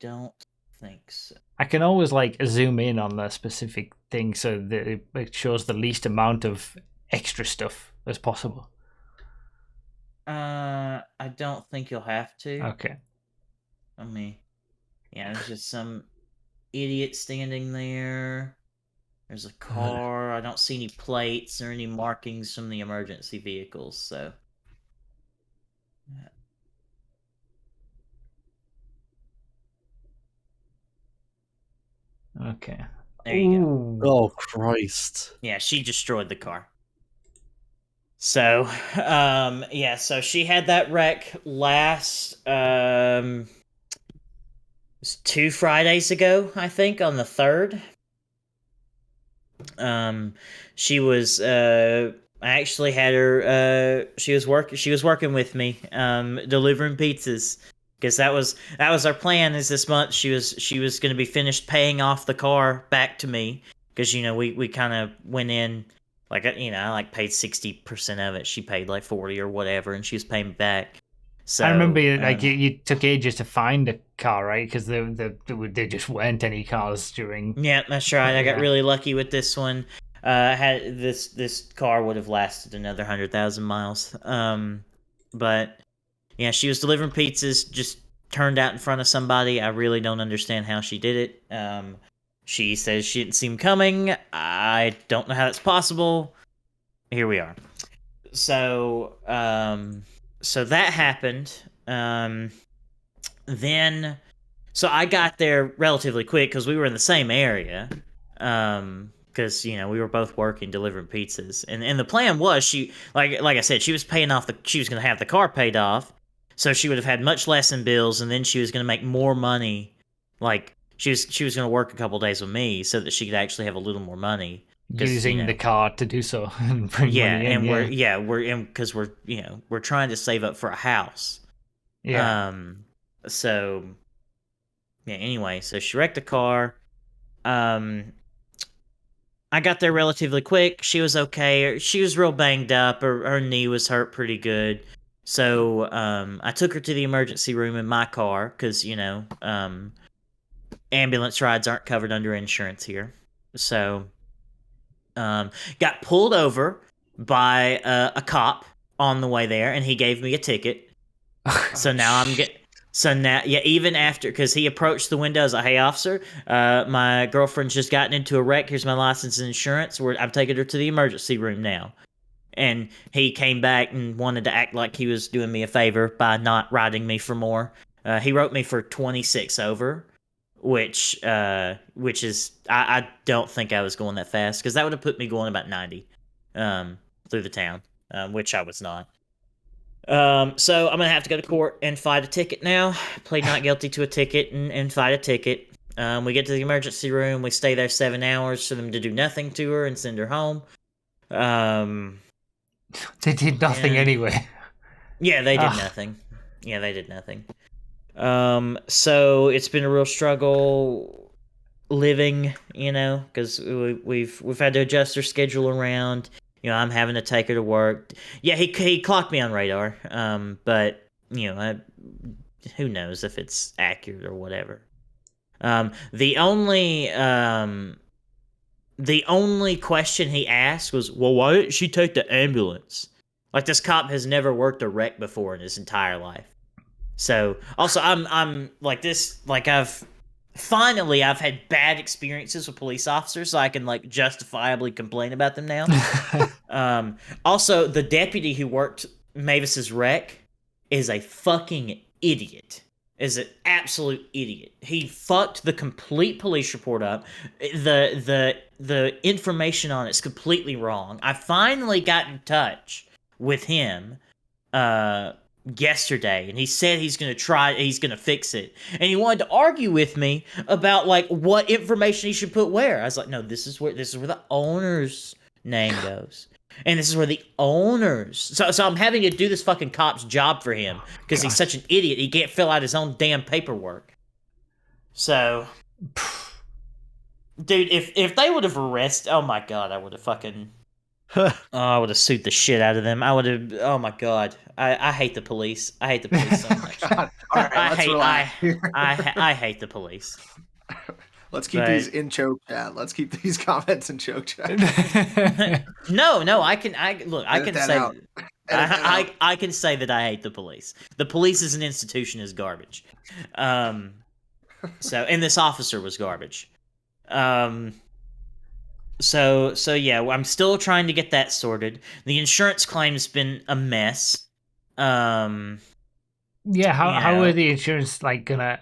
Don't think so.
I can always like zoom in on the specific thing so that it shows the least amount of extra stuff as possible.
I don't think you'll have to.
Okay.
I mean, yeah, there's just some idiot standing there. There's a car. I don't see any plates or any markings from the emergency vehicles, so.
Okay.
There you go.
oh Christ!
Yeah, she destroyed the car. So, yeah, so she had that wreck last, it was 2 Fridays ago, I think, on the 3rd. She was, I actually had her, she was working with me, delivering pizzas. Because that was our plan. Is this month she was going to be finished paying off the car back to me. Because we kind of went in like I like paid 60% of it. She paid like 40 or whatever, and she was paying back. So
I remember like you took ages to find a car, right? Because there just weren't any cars during.
Yeah, that's right. I got
Yeah.
really lucky with this one. Had this car would have lasted another 100,000 miles. But. Yeah, she was delivering pizzas, just turned out in front of somebody. I really don't understand how she did it. She says she didn't see him coming. I don't know how that's possible. Here we are. So so that happened. Then, so I got there relatively quick because we were in the same area. Because we were both working delivering pizzas, and the plan was like I said, she was paying off she was going to have the car paid off, so she would have had much less in bills, and then she was going to make more money. Like she was going to work a couple days with me so that she could actually have a little more money.
Using the car to do so and bring money in.
Because we're trying to save up for a house.
Yeah.
So anyway, so she wrecked the car. I got there relatively quick. She was okay. She was real banged up. Her knee was hurt pretty good. So I took her to the emergency room in my car because, ambulance rides aren't covered under insurance here. So got pulled over by a cop on the way there, and he gave me a ticket. So now even after, because he approached the window, I was like, "Hey, officer, my girlfriend's just gotten into a wreck. Here's my license and insurance. I'm taking her to the emergency room now." And he came back and wanted to act like he was doing me a favor by not writing me for more. He wrote me for 26 over, which is I don't think I was going that fast, because that would have put me going about 90 through the town, which I was not. So I'm gonna have to go to court and fight a ticket now. Plead not guilty to a ticket and fight a ticket. We get to the emergency room. We stay there 7 hours for them to do nothing to her and send her home.
They did nothing anyway.
Yeah, they did nothing. Yeah, they did nothing. So it's been a real struggle living, because we've had to adjust our schedule around. I'm having to take her to work. Yeah, he clocked me on radar. But who knows if it's accurate or whatever. The only question he asked was, "Well, why didn't she take the ambulance?" Like, this cop has never worked a wreck before in his entire life. So also I'm like this, like I've had bad experiences with police officers, so I can like justifiably complain about them now. Also, the deputy who worked Mavis's wreck is a fucking idiot. Is an absolute idiot. He fucked the complete police report up. The information on it's completely wrong. I finally got in touch with him yesterday, and he said he's gonna fix it, and he wanted to argue with me about like what information he should put where. I was like, no, this is where the owner's name goes, and this is where the owners. So I'm having to do this fucking cop's job for him because he's such an idiot. He can't fill out his own damn paperwork. So, dude, if they would have arrested, oh my god, I would have fucking. I would have sued the shit out of them. I would have. Oh my god, I hate the police. I hate the police so much.
God. All right,
I hate the police.
Let's keep these in choke chat. Let's keep these comments in choke chat.
No, I can say that I hate the police. The police as an institution is garbage. And this officer was garbage. So yeah, I'm still trying to get that sorted. The insurance claim's been a mess.
How are the insurance gonna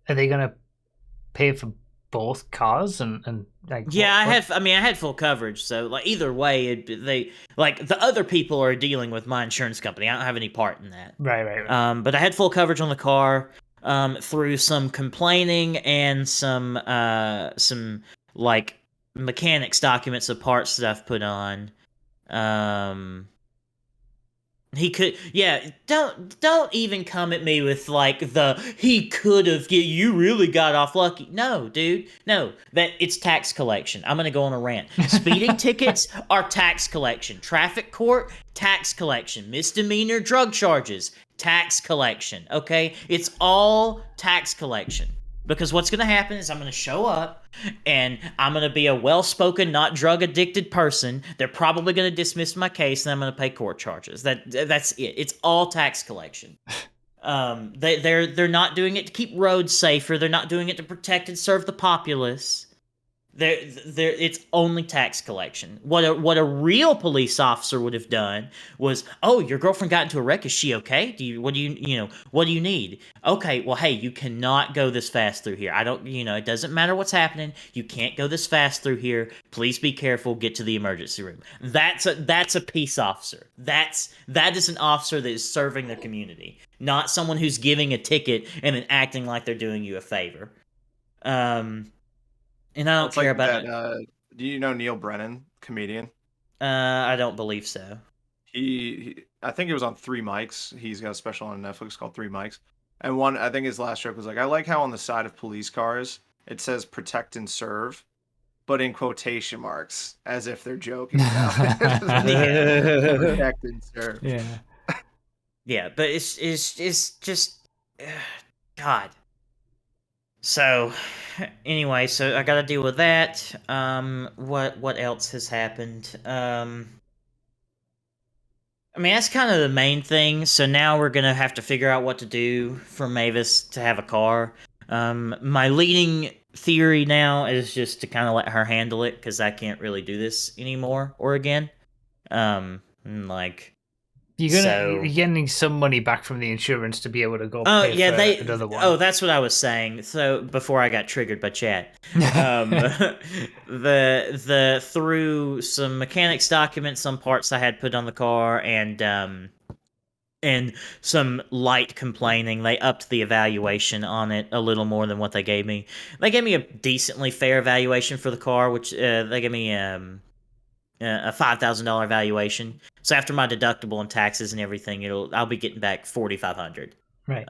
are they gonna pay for both cars and like?
Yeah, I had full coverage, so like either way, the other people are dealing with my insurance company. I don't have any part in that.
Right.
But I had full coverage on the car. Through some complaining and some like mechanics documents of parts that I've put on. He could, don't even come at me with like he could have, you really got off lucky. No, dude, no, that it's tax collection. I'm gonna go on a rant. Speeding tickets are tax collection. Traffic court, tax collection. Misdemeanor drug charges, tax collection. Okay, it's all tax collection. Because what's going to happen is I'm going to show up, and I'm going to be a well-spoken, not drug-addicted person. They're probably going to dismiss my case, and I'm going to pay court charges. That's it. It's all tax collection. They're not doing it to keep roads safer. They're not doing it to protect and serve the populace. It's only tax collection. What a real police officer would have done was, oh, your girlfriend got into a wreck. Is she okay? What do you need? Okay, well, hey, you cannot go this fast through here. I don't, it doesn't matter what's happening. You can't go this fast through here. Please be careful. Get to the emergency room. That's a peace officer. That is an officer that is serving their community, not someone who's giving a ticket and then acting like they're doing you a favor. And I don't care about
that. Do you know Neil Brennan, comedian?
I don't believe so.
He I think it was on Three Mics. He's got a special on Netflix called Three Mics. And I think his last joke was like, I like how on the side of police cars it says protect and serve, but in quotation marks, as if they're joking about it. Protect and serve.
Yeah.
Yeah, but it's just God. So, anyway, so I got to deal with that. What else has happened? I mean, that's kind of the main thing. So now we're gonna have to figure out what to do for Mavis to have a car. My leading theory now is just to kind of let her handle it because I can't really do this anymore or again.
You're getting some money back from the insurance to be able to go pay for another one.
Oh, that's what I was saying. So before I got triggered by chat, through some mechanics documents, some parts I had put on the car, and some light complaining, they upped the evaluation on it a little more than what they gave me. They gave me a decently fair evaluation for the car, which they gave me a $5,000 valuation. So after my deductible and taxes and everything, I'll be getting back $4,500.
Right.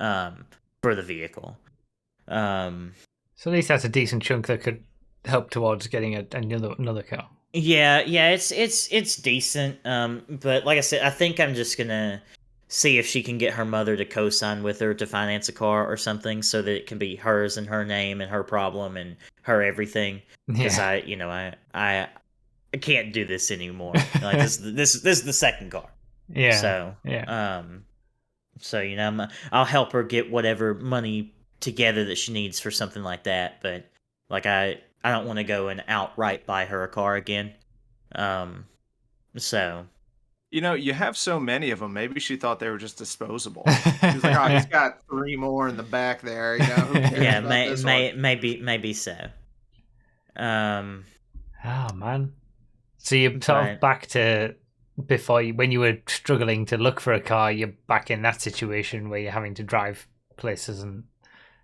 For the vehicle.
So at least that's a decent chunk that could help towards getting another car.
Yeah, it's decent. But like I said, I think I'm just gonna see if she can get her mother to co-sign with her to finance a car or something, so that it can be hers and her name and her problem and her everything. Because I can't do this anymore. Like this is the second car.
Yeah.
So
yeah.
So I'll help her get whatever money together that she needs for something like that. But like I don't want to go and outright buy her a car again. So.
You have so many of them. Maybe she thought they were just disposable. She was like, "Oh, he's got 3 more in the back there." Who cares
yeah,
about this one?
maybe so.
Oh man. So you're sort of back to when you were struggling to look for a car. You're back in that situation where you're having to drive places and.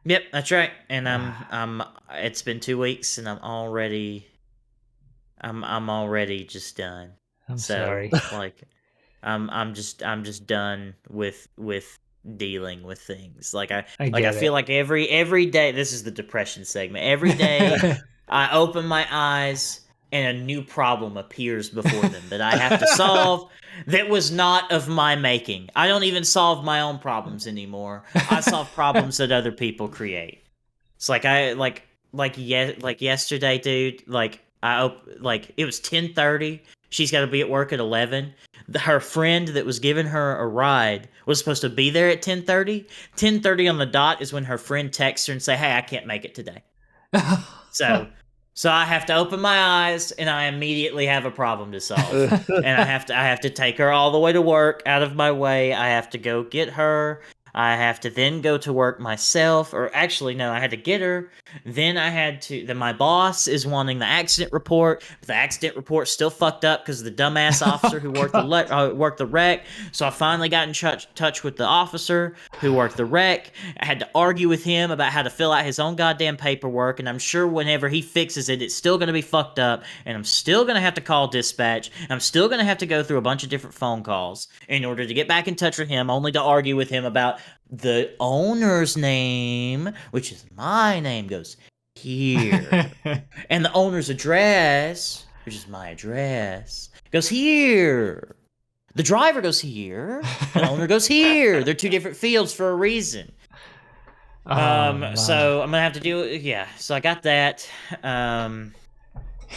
Yep, that's right. And it's been 2 weeks, and I'm already just done.
I'm sorry.
Like, I'm just done with dealing with things. Like I feel like every day. This is the depression segment. Every day I open my eyes and a new problem appears before them that I have to solve. That was not of my making. I don't even solve my own problems anymore. I solve problems that other people create. It's like yesterday, dude. It was 10:30. She's got to be at work at 11. Her friend that was giving her a ride was supposed to be there at 10:30. 10:30 on the dot is when her friend texts her and say, "Hey, I can't make it today." So I have to open my eyes, and I immediately have a problem to solve. And I have to take her all the way to work, out of my way. I have to go get her. I have to then go to work myself, or actually, no, I had to get her. Then my boss is wanting the accident report, but the accident report's still fucked up because of the dumbass officer who worked the wreck. So I finally got in touch with the officer who worked the wreck. I had to argue with him about how to fill out his own goddamn paperwork, and I'm sure whenever he fixes it, it's still going to be fucked up, and I'm still going to have to call dispatch. I'm still going to have to go through a bunch of different phone calls in order to get back in touch with him, only to argue with him about the owner's name, which is my name, goes here. And the owner's address, which is my address, goes here. The driver goes here. The owner goes here. They're 2 different fields for a reason. So I'm gonna have to do it. Yeah. So I got that.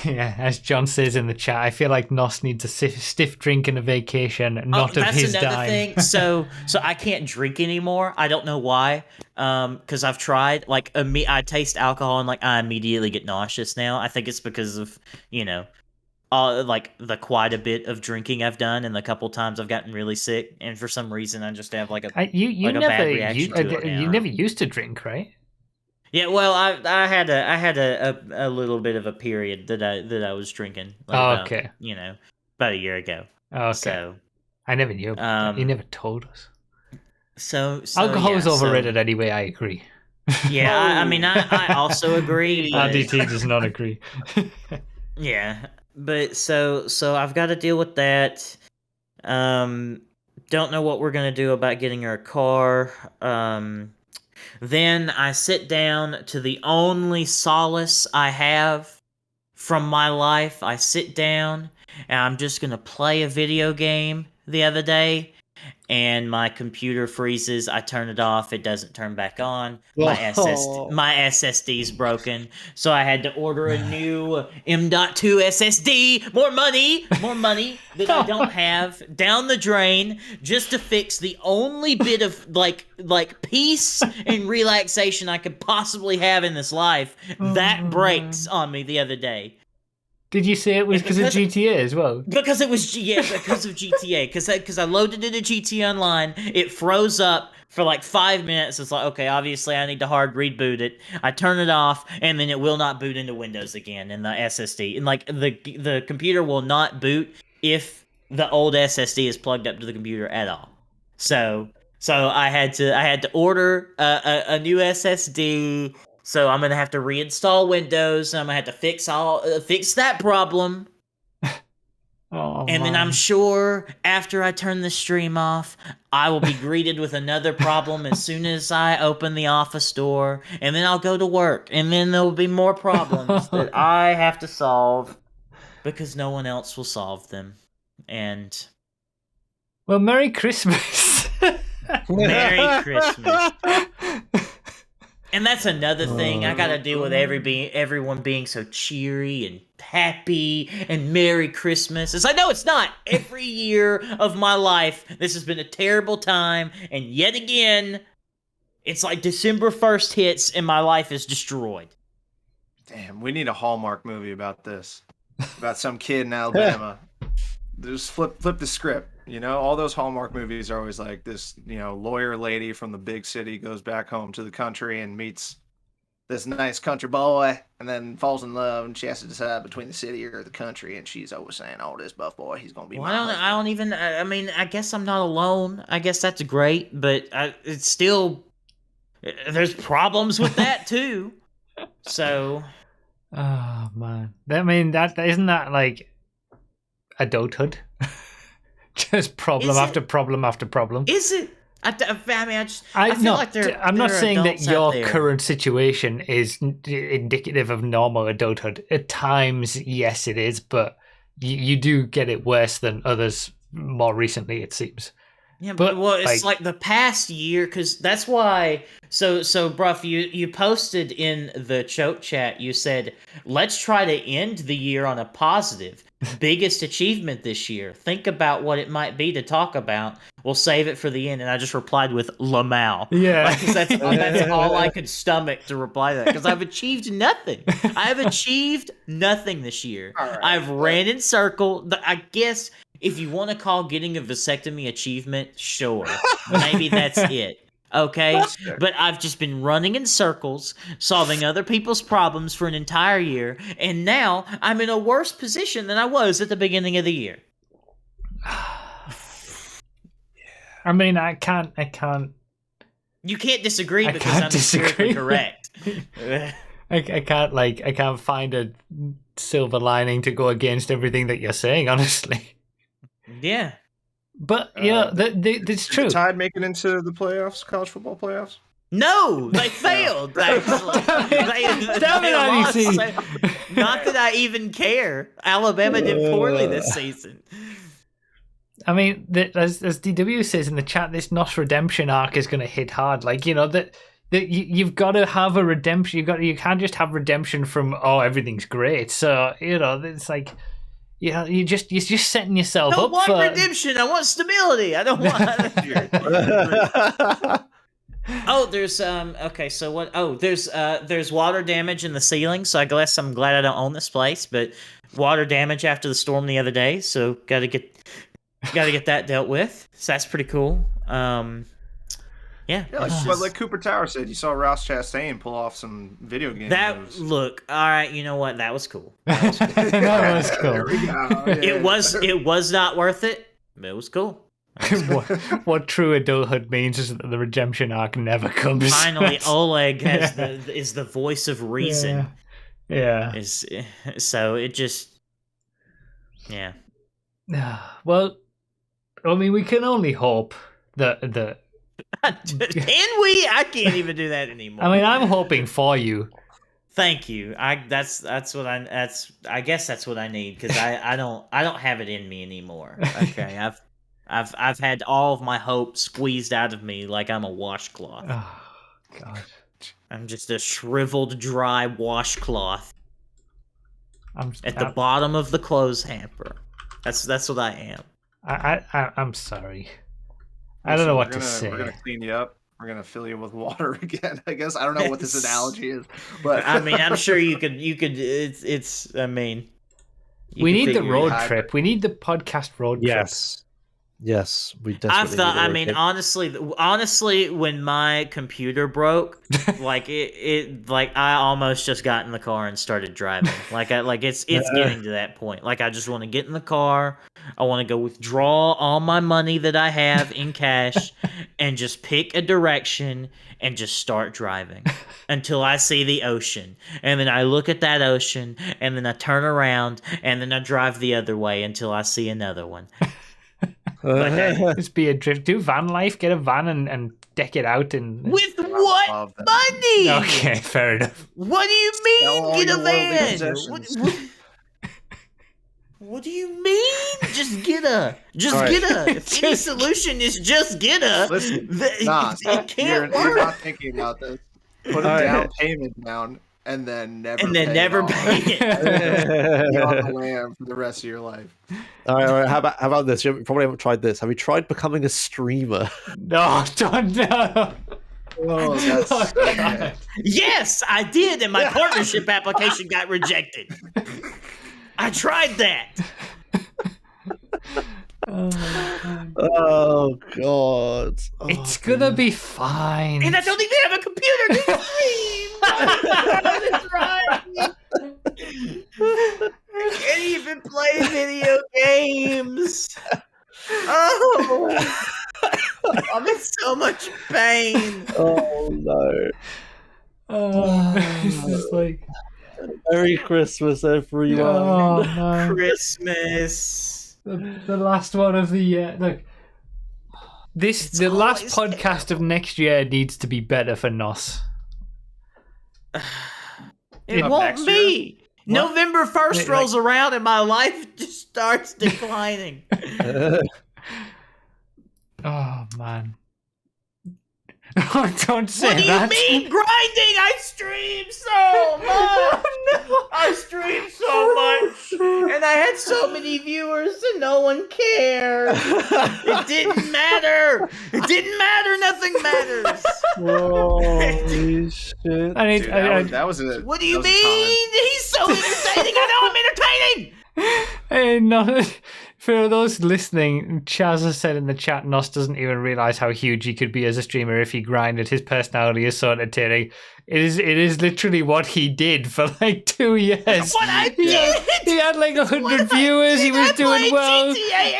Yeah, as John says in the chat, I feel like Nos needs a stiff drink and a vacation, not of his
that's another
dime.
thing. So I can't drink anymore. I don't know why. Because I've tried. Like, I taste alcohol and like I immediately get nauseous now. I think it's because of like the quite a bit of drinking I've done, and the couple times I've gotten really sick, and for some reason I just have like a bad reaction to it now.
You never used to drink, right?
Yeah, well, I had a little bit of a period that I was drinking. Like
okay.
About a year ago.
Okay.
So
I never knew about that. You never told us.
So
alcohol is overrated anyway. I agree.
Yeah, I mean, I also agree. But...
RDT does not agree.
Yeah, but so I've got to deal with that. Don't know what we're gonna do about getting her a car. Then I sit down to the only solace I have from my life. I sit down and I'm just gonna play a video game the other day, and my computer freezes. I turn it off. It doesn't turn back on. My SSD's broken, so I had to order a new M.2 SSD. More money that I don't have down the drain, just to fix the only bit of like peace and relaxation I could possibly have in this life. That breaks on me the other day.
Did you say it was because of GTA as well?
Because it was, because of GTA. Because I loaded it in GTA Online, it froze up for like 5 minutes. It's like, okay, obviously I need to hard reboot it. I turn it off, and then it will not boot into Windows again in the SSD. And like the computer will not boot if the old SSD is plugged up to the computer at all. So I had to order a new SSD. So I'm gonna have to reinstall Windows, and I'm gonna have to fix that problem. Then I'm sure after I turn the stream off, I will be greeted with another problem as soon as I open the office door, and then I'll go to work, and then there will be more problems that I have to solve because no one else will solve them. And
well, Merry Christmas.
Merry Christmas. And that's another thing. I gotta deal with everyone being so cheery and happy and Merry Christmas. It's like, no, it's not. Every year of my life, this has been a terrible time. And yet again, it's like December 1st hits and my life is destroyed.
Damn, we need a Hallmark movie about this. About some kid in Alabama. Just flip the script. All those Hallmark movies are always like this, lawyer lady from the big city goes back home to the country and meets this nice country boy and then falls in love, and she has to decide between the city or the country, and she's always saying, oh, this buff boy, he's going to be my husband.
I guess I'm not alone. I guess that's great, but it's still, there's problems with that too. So.
Oh, man. I mean, isn't that like adulthood? Just problem after problem after problem.
Is it? I feel like
I'm not saying that your current situation is indicative of normal adulthood. At times, yes, it is, but you do get it worse than others more recently, it seems.
Yeah, but it's like the past year, because that's why. So, Bruff, you posted in the choke chat. You said, "Let's try to end the year on a positive. Biggest achievement this year. Think about what it might be to talk about. We'll save it for the end." And I just replied with "Lamau."
Yeah,
because that's all I could stomach to reply to that. Because I've achieved nothing. I have achieved nothing this year. Right, I've ran in circle. I guess. If you want to call getting a vasectomy achievement, sure. Maybe that's it. Okay? But I've just been running in circles, solving other people's problems for an entire year, and now I'm in a worse position than I was at the beginning of the year.
I mean, I can't.
You can't disagree because I'm empirically correct.
I can't find a silver lining to go against everything that you're saying, honestly.
Yeah,
but it's true.
Did the Tide make it into the playoffs, college football playoffs?
No, they failed. Actually,
Damn it, IDC.
Not that I even care. Alabama did poorly this season.
I mean, as DW says in the chat, this Nos redemption arc is going to hit hard. Like, that that you've got to have a redemption. You can't just have redemption from everything's great. So it's like you're just setting yourself
I
up
don't want
for
redemption. I want stability. I don't want. Oh, there's okay, so what? Oh, there's water damage in the ceiling, so I'm glad I don't own this place, but water damage after the storm the other day, so gotta get that dealt with. So that's pretty cool. Yeah,
like Cooper Tower said, you saw Rouse Chastain pull off some video game moves.
Look, all right, you know what? That was cool. That was cool.
that was cool.
There we go. Yeah.
It was not worth it, but it was cool.
what true adulthood means is that the redemption arc never comes.
Finally, Oleg is the voice of reason.
Yeah.
So it just, yeah.
Well, I mean, we can only hope that
Can we? I can't even do that anymore.
I mean, I'm hoping for you.
Thank you. I guess that's what I need, because I don't have it in me anymore. Okay, I've had all of my hope squeezed out of me like I'm a washcloth.
Oh, God.
I'm just a shriveled, dry washcloth at the
I'm,
bottom of the clothes hamper. That's what I am.
I'm sorry. I don't know what to say.
We're gonna clean you up. We're gonna fill you with water again. I guess I don't know what this analogy is, but
I mean, I'm sure you could. It's. I mean,
we need the road trip. We need the podcast road trip.
Yes, we definitely.
I mean, honestly, when my computer broke, like I almost just got in the car and started driving. It's getting to that point. Like, I just want to get in the car. I want to go withdraw all my money that I have in cash and just pick a direction and just start driving until I see the ocean. And then I look at that ocean, and then I turn around, and then I drive the other way until I see another one.
Just be a drift. Do van life. Get a van and deck it out.
With what money?
Okay, fair enough.
What do you mean, get a van? What do you mean? Just get a. If any solution is just get a.
Listen,
it can't work.
You're not thinking about this. Put a down payment down, and then never pay it. Be on the lam for the rest of your life.
All right. How about this? You probably haven't tried this. Have you tried becoming a streamer?
No, don't know.
Oh, that's okay.
Yes, I did, and my partnership application got rejected. I tried that.
Oh God! Oh,
it's gonna be fine.
And I don't even have a computer to stream. That's right. I can't even play video games. Oh, I'm in so much pain.
Oh no!
It's just like.
Merry Christmas, everyone!
Oh, no.
Christmas.
The last one of the year. Look, the last podcast of next year needs to be better for Nos.
It won't be. November 1st rolls around and my life just starts declining.
Oh man. Don't say that.
What do you mean grinding? I stream so much. No. I streamed so much. And I had so many viewers and no one cared. It didn't matter. It didn't matter. Nothing matters.
Holy shit.
That was it.
What do you mean? He's so entertaining. I know I'm entertaining.
Hey, no. For those listening, Chaz has said in the chat, Nos doesn't even realize how huge he could be as a streamer if he grinded. His personality is so entertaining. It is literally what he did for like 2 years.
What I did?
He had like 100 viewers. He was doing well.
GTA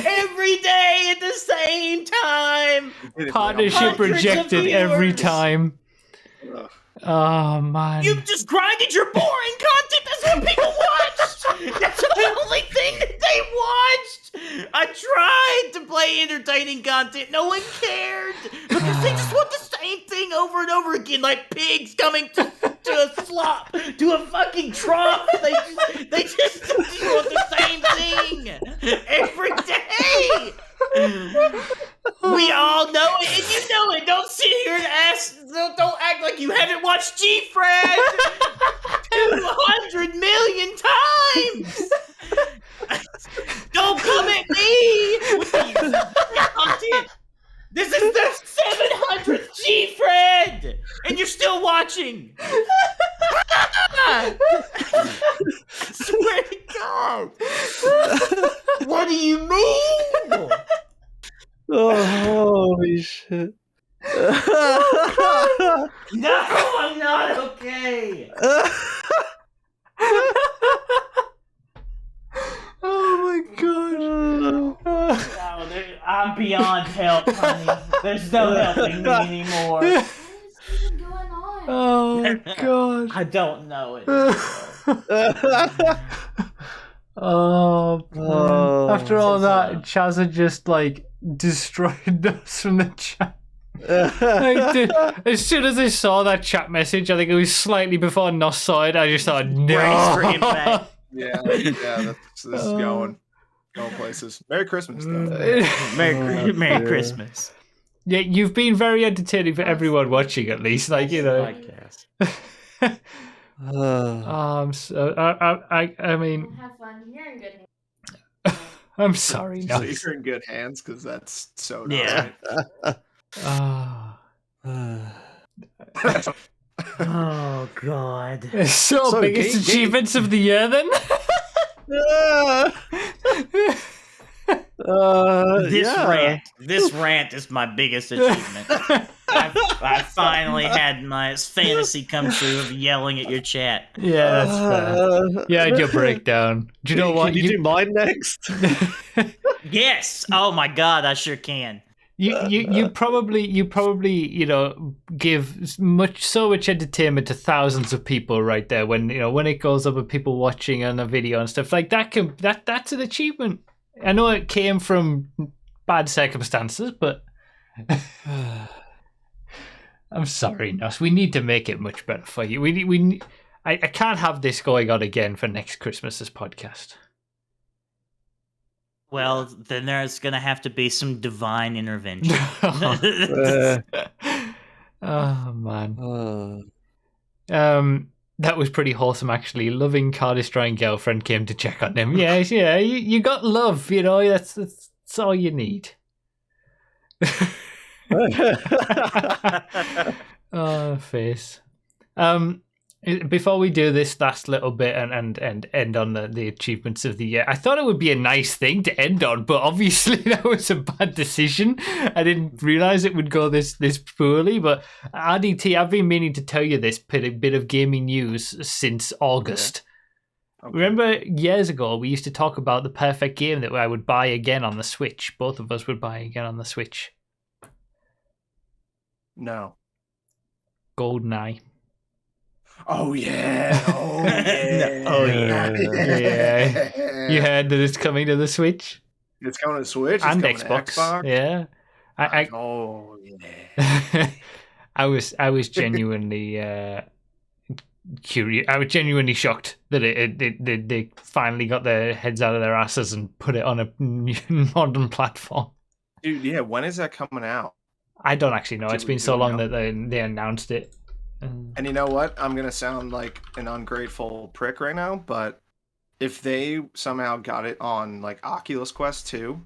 every day at the same time.
Partnership rejected every time. Oh man!
You just grinded your boring content. That's what people watched. That's the only thing that they watched. I tried to play entertaining content. No one cared because they just want the same thing over and over again, like pigs coming to a slop, to a fucking trough. They just want the same thing every day. We all know it, and you know it. Don't sit here and don't act like you haven't watched G-Fred 200 million times. Don't come at me with these content. This is the 700th G-Fred, and you're still watching. I swear to God. What do you mean?
Oh, holy shit.
No, I'm not okay.
Oh my god.
No, I'm beyond help, honey. There's no helping me anymore.
What is even going on?
Oh my god.
I don't know it.
Oh, man.
Oh,
After all that,
so-
Chazza just like destroyed us from the chat. Like, dude, as soon as I saw that chat message, I think it was slightly before Nos saw it. I just thought,
Brace for
no.
impact.
Yeah, this is going places. Merry Christmas, though.
Merry Christmas.
Yeah, you've been very entertaining for everyone watching, at least. Like, you know.
Podcast.
I mean,
Have fun. You're in good hands.
I'm sorry,
So
Nos.
you're in good hands because that's so
Yeah.
Ah.
Oh God.
So,
So,
biggest
game-
achievements of the year, then?
This rant is my biggest achievement. I finally had my fantasy come true of yelling at your chat.
Yeah, that's fair. You had your breakdown. Do you know what?
Can you do mine next?
Yes. Oh my God, I sure can.
You probably you know give so much entertainment to thousands of people right there when it goes up with people watching on a video and stuff like that. That's an achievement. I know it came from bad circumstances, but I'm sorry, Nos. We need to make it much better for you. I can't have this going on again for next Christmas's podcast.
Well, then there's gonna have to be some divine intervention.
Oh man. That was pretty wholesome, actually. Loving car destroying girlfriend came to check on him. Yeah. You got love, that's all you need. Oh, face. Before we do this last little bit and end on the achievements of the year, I thought it would be a nice thing to end on, but obviously that was a bad decision. I didn't realize it would go this poorly. But RDT, I've been meaning to tell you this bit of gaming news since August.
Okay.
Remember years ago we used to talk about the perfect game that I would buy again on the Switch. Both of us would buy again on the Switch.
No.
GoldenEye.
Oh yeah. Oh yeah.
Oh, yeah.
Yeah. You heard that it's coming to the Switch
It's coming to Switch. It's
and
coming to
Xbox.
Xbox.
Yeah.
Oh yeah.
I was genuinely curious. I was genuinely shocked that they finally got their heads out of their asses and put it on a modern platform.
Dude, yeah. When is that coming out?
I don't actually know. It's been so
Do we
long
know?
that they announced it.
And you know what? I'm gonna sound like an ungrateful prick right now, but if they somehow got it on like Oculus Quest 2,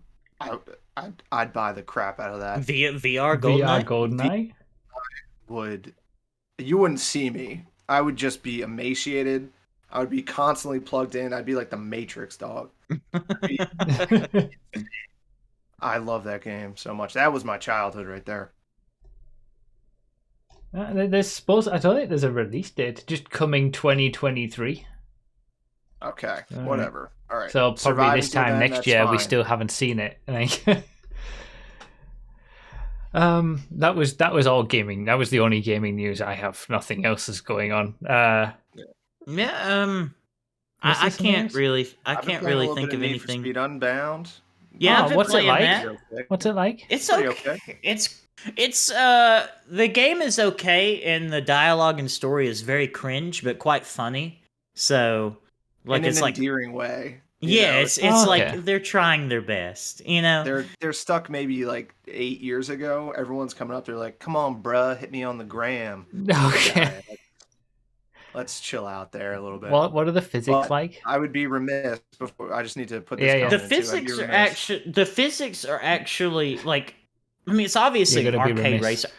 I'd buy the crap out of that.
VR
VR
GoldenEye.
GoldenEye.
You wouldn't see me. I would just be emaciated. I would be constantly plugged in. I'd be like the Matrix dog. I love that game so much. That was my childhood right there.
I don't think there's a release date. Just coming 2023.
Okay,
All
whatever. All right.
So probably
Survive
this
until
time
then,
next
that's
year we
fine.
still haven't seen it. That was all gaming. That was the only gaming news I have. Nothing else is going on.
Yeah.
Was
I
there something
can't
else?
really. I
I've been
can't
playing a
really
little
think
bit
of
Need for
anything.
Speed Unbound.
Yeah,
Oh,
I've been
what's it
playing
like?
that.
Okay.
What's it like?
It's
Pretty
okay.
okay.
It's the game is okay, and the dialogue and story is very cringe, but quite funny. So, like,
In
it's
an
like
endearing way.
Yeah,
know,
it's
Oh, okay.
like they're trying their best, you know.
they're stuck maybe like 8 years ago. Everyone's coming up. They're like, "Come on, bruh, hit me on the gram."
Okay.
Yeah, let's chill out there a little bit.
What are the physics
But
like?
I would be remiss before. I just need to put this
Yeah, yeah.
comment
The
in too. I'd be
physics are
remiss.
actually like, I mean, it's obviously
You're
an
gonna be
arcade
remiss.
racer.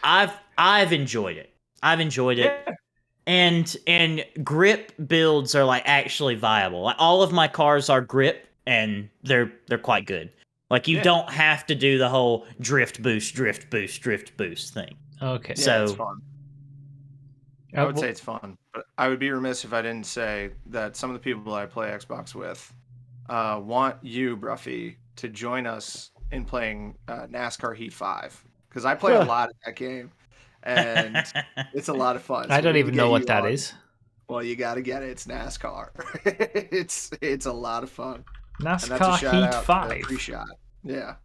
I've enjoyed it. I've enjoyed it.
Yeah.
And grip builds are like actually viable. Like all of my cars are grip and they're quite good. Like you
Yeah.
don't have to do the whole drift boost thing.
Okay.
Yeah,
So
it's fun. I would say it's fun, but I would be remiss if I didn't say that some of the people I play Xbox with want you, Bruffy, to join us in playing NASCAR Heat 5 because I play a lot of that game, and it's a lot of fun.
I
So
don't
we need
even
to
know
get
what
you
that
on.
is.
Well, you got to get it. It's NASCAR. it's a lot of fun. And that's a
NASCAR
shout
Heat
out to
5.
Pre-Shot. Yeah.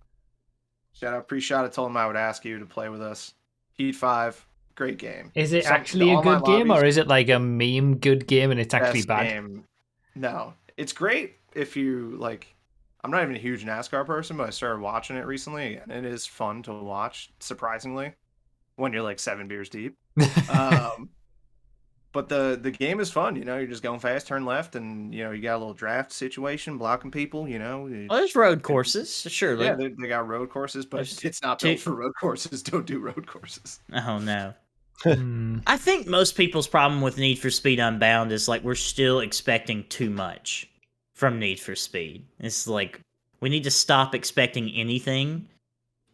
Shout out Pre-Shot. I told him I would ask you to play with us. Heat 5, great game.
Is it
Some-
actually a
online
good game,
lobbies,
or is it like a meme good game and it's actually
best
bad?
game. No, it's great if you like. I'm not even a huge NASCAR person, but I started watching it recently, and it is fun to watch. Surprisingly, when you're like 7 beers deep. But the game is fun. You know, you're just going fast, turn left, and you know you got a little draft situation, blocking people. You know.
well, there's road courses, surely.
Yeah, they got road courses, but
There's
it's not built for road courses. Don't do road courses.
Oh no.
Hmm.
I think most people's problem with Need for Speed Unbound is like we're still expecting too much from Need for Speed. It's like we need to stop expecting anything,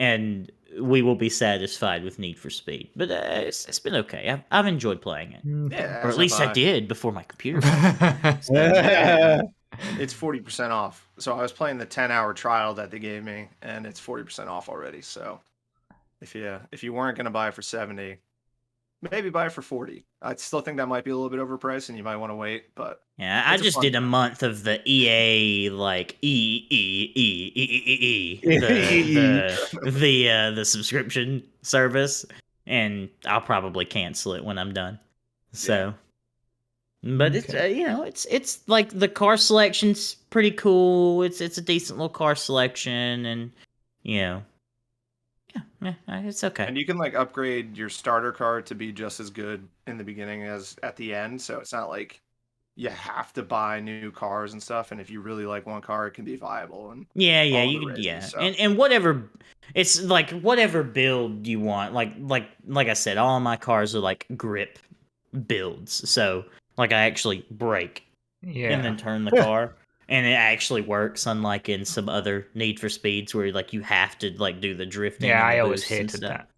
and we will be satisfied with Need for Speed. But it's been okay. I've enjoyed playing it,
Yeah,
or
as
at least
have
I did before my computer.
It's 40% off. So I was playing the 10-hour trial that they gave me, and it's 40% off already. So if you weren't gonna buy it for 70, maybe buy it for 40. I still think that might be a little bit overpriced, and you might want to wait. But
Yeah, I
It's a
just
fun
did a
time.
month of the EA like the subscription service, and I'll probably cancel it when I'm done. So, but it's you know it's like the car selection's pretty cool. It's a decent little car selection, and you know, yeah, it's okay.
and you can like upgrade your starter car to be just as good in the beginning as at the end. So it's not like you have to buy new cars and stuff. And if you really like one car, it can be viable. And
Yeah,
all
you
the
could,
races,
yeah,
so.
and whatever, it's like whatever build you want. Like I said, all of my cars are like grip builds, so like I actually brake
Yeah.
and then turn the car, and it actually works. Unlike in some other Need for Speeds where like you have to like do the drifting.
Yeah,
and the
I always
boosts and
hated
stuff.
that.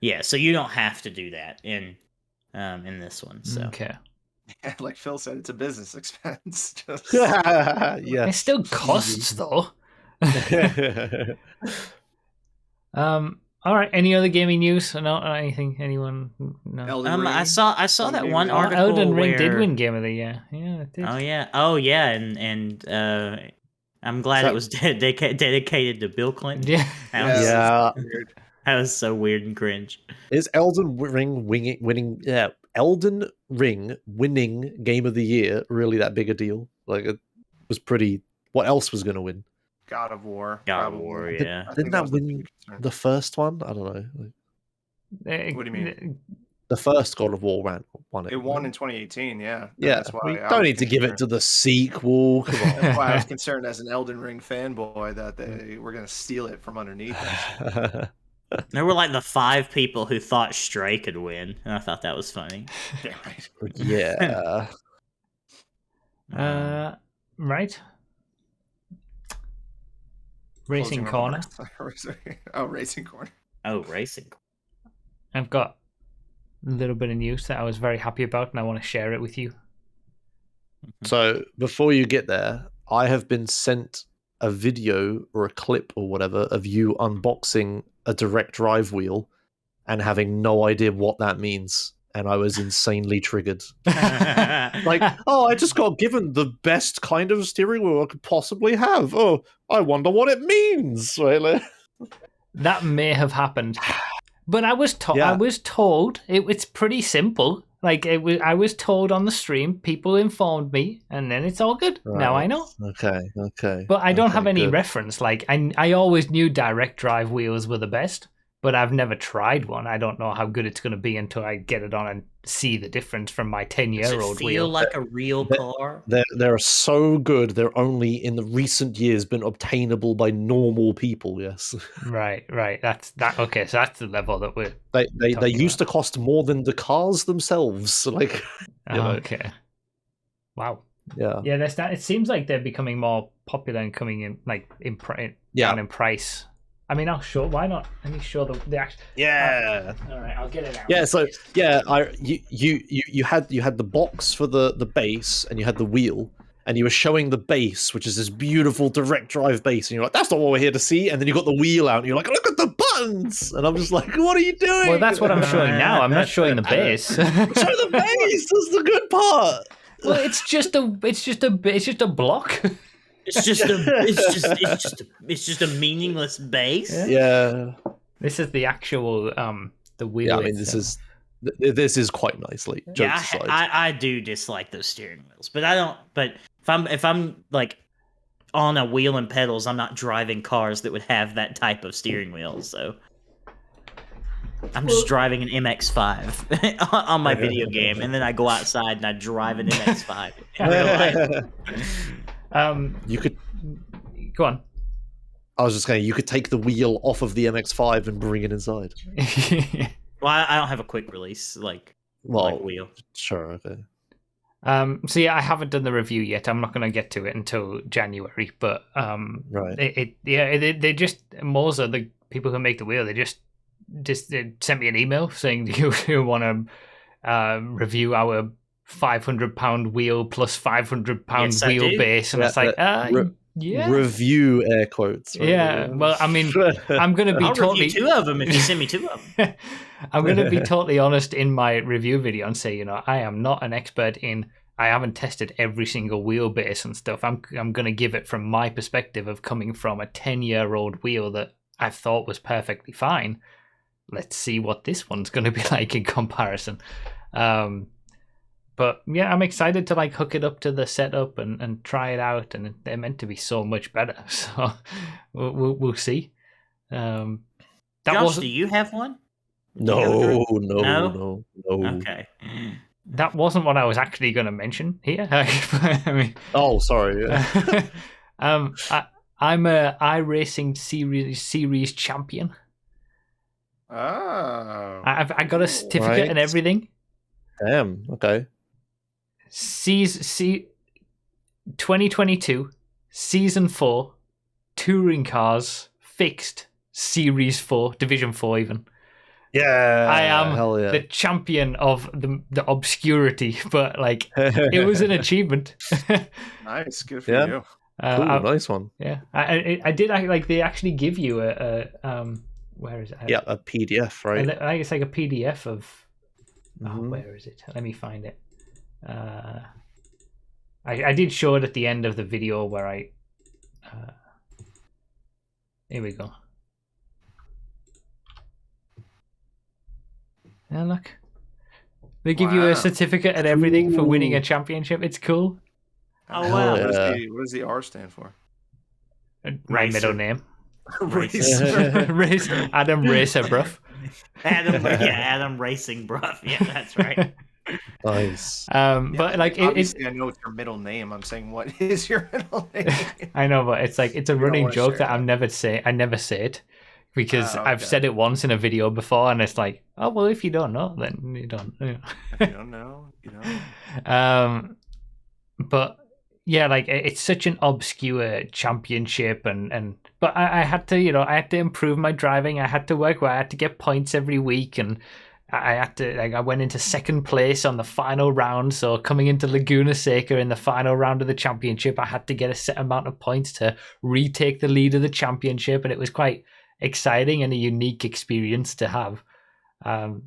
Yeah, so you don't have to do that in this one. So
Okay.
Like Phil said, it's a business expense. Just...
Yeah.
It still costs though. All right. Any other gaming news? No, anything? Anyone? No.
Elden Ring,
I saw
won
that
Game
one
of the Year.
article
Elden Ring
where...
did win Game of the Year. Yeah, it did.
Oh yeah, and I'm glad it was dedicated to Bill Clinton.
Yeah.
That was,
Yeah.
Weird.
that was so weird and cringe.
Is Elden Ring winning? Yeah, Elden Ring winning Game of the Year really that big a deal? Like it was pretty. What else was going to win?
God of War.
God of
probably.
War,
Did-
yeah.
I think
Didn't that
was the
win
big concern.
the first one? I don't know.
What do you mean?
The first God of War won it.
It won in 2018, yeah.
Yeah,
That's why
we
I
don't
was
need to give it
concerned.
to the sequel. Come on.
That's why I was concerned as an Elden Ring fanboy that they were going to steal it from underneath us.
There were like the 5 people who thought Stray could win, and I thought that was funny.
Yeah, right.
Yeah.
Right. Racing
Closing
Corner.
remarks. Oh, Racing Corner.
Oh, racing.
I've got a little bit of news that I was very happy about, and I want to share it with you.
So before you get there, I have been sent a video or a clip or whatever of you unboxing a direct drive wheel and having no idea what that means. And I was insanely triggered. Like, oh, I just got given the best kind of steering wheel I could possibly have. Oh, I wonder what it means. Right?
That may have happened, but I was
Yeah.
I was told it's pretty simple. Like I was told on the stream. People informed me, and then it's all good.
Right.
Now I know.
Okay.
But I don't
Okay,
have any
good.
reference. Like I always knew direct drive wheels were the best, but I've never tried one. I don't know how good it's going to be until I get it on and see the difference from my
Does it
10-year-old
feel
wheel.
like a real car?
They're so good. They're only in the recent years been obtainable by normal people. Yes,
Right. That's that. Okay, so that's the level that we're.
they
talking
used
about.
to cost more than the cars themselves. So like, you know,
Okay. Wow.
yeah.
Yeah, that's that. It seems like they're becoming more popular and coming in like down in price. I mean, I'll show. Why not? Let me show the actual.
Yeah.
All right, I'll get it out.
Yeah, so yeah, you had the box for the base and you had the wheel, and you were showing the base, which is this beautiful direct drive base, and you're like, that's not what we're here to see. And then you got the wheel out, and you're like, look at the buttons, and I'm just like, what are you doing?
Well, that's what I'm showing now. I'm not showing the base.
Show the base. That's the good part.
Well, it's just a block.
It's just a meaningless base.
Yeah.
This is the actual the wheel.
Yeah, I mean, this is quite nicely.
Yeah,
Jokes aside.
I do dislike those steering wheels, but I don't. But if I'm like on a wheel and pedals, I'm not driving cars that would have that type of steering wheel. So I'm just driving an MX-5 on my video game, and then I go outside and I drive an MX-5 in real life.
You could
Go on.
I was just saying, you could take the wheel off of the MX-5 and bring it inside.
Well, I don't have a quick release like wheel.
Sure, okay.
So yeah, I haven't done the review yet. I'm not going to get to it until January. But
Right.
they just Moza, the people who make the wheel, they sent me an email saying, "Do you want to review our £500 wheel plus £500
Yes, I do.
wheelbase?" And it's like, yeah.
Review air quotes. Right?
Yeah, well, I mean, I'm going to be
I'll
totally
review 2 of them if you send me 2 of them.
I'm going to be totally honest in my review video and say, I am not an expert I haven't tested every single wheelbase and stuff. I'm going to give it from my perspective of coming from a 10-year-old wheel that I thought was perfectly fine. Let's see what this one's going to be like in comparison. But yeah, I'm excited to like hook it up to the setup and try it out, and they're meant to be so much better. So we'll see.
Josh, do you have one?
No.
Okay.
That wasn't what I was actually going to mention here. I mean,
Oh, sorry.
I'm a iRacing series champion.
Oh.
I got a certificate
Right.
and everything.
Damn. Okay.
2022 season 4 touring cars fixed series 4 division 4 even.
Yeah.
I am
Hell yeah.
the champion of the obscurity, but like it was an achievement.
Nice. Good for
Yeah.
you.
Cool, nice one.
Yeah, I did like they actually give you a where is it?
Yeah, a PDF, right?
I think it's like a PDF of. Oh,
Mhm.
where is it? Let me find it. I did show it at the end of the video where I. Here we go. Yeah, look. They give you
Wow.
a certificate and everything for winning a championship. It's cool.
Oh,
Hell
wow.
yeah.
What does the R stand for?
My
Racer.
middle name.
Racer.
Race, Adam Racer, bruv.
Adam Racing, bruv. Yeah, that's right.
Nice.
But like it's
Obviously, I know it's your middle name. I'm saying, what is your middle name?
I know, but it's like it's a
don't
running
wanna
joke
share
that
that.
I never say it because
Oh,
I've
okay.
said it once in a video before, and it's like, oh well, if you don't know, then you don't.
If you don't know, you know.
But yeah, like it's such an obscure championship, but I had to, I had to improve my driving. I had to work where I had to get points every week, and I had to I went into second place on the final round. So coming into Laguna Seca in the final round of the championship, I had to get a set amount of points to retake the lead of the championship, and it was quite exciting and a unique experience to have.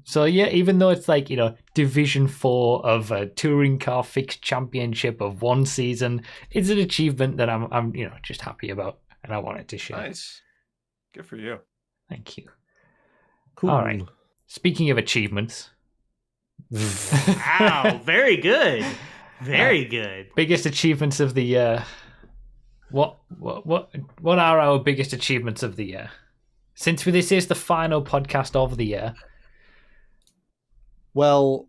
So yeah, even though it's like, Division 4 of a touring car fixed championship of one season, it's an achievement that I'm just happy about, and I wanted to share.
Nice. Good for you.
Thank you.
Cool.
All right. Speaking of achievements,
Wow, very good. Very good.
Biggest achievements of the year. What are our biggest achievements of the year? Since this is the final podcast of the year.
Well,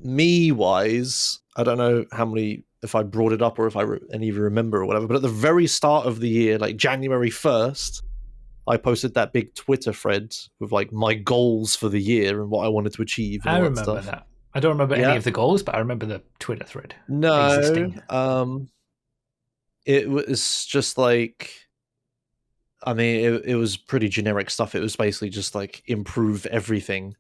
me-wise, I don't know how many, if I brought it up or if any of you remember or whatever, but at the very start of the year, like January 1st, I posted that big Twitter thread with like my goals for the year and what I wanted to achieve. And
I
all
remember
stuff.
that. I don't remember any of the goals, but I remember the Twitter thread existing.
It was just like, I mean, it was pretty generic stuff. It was basically just like improve everything.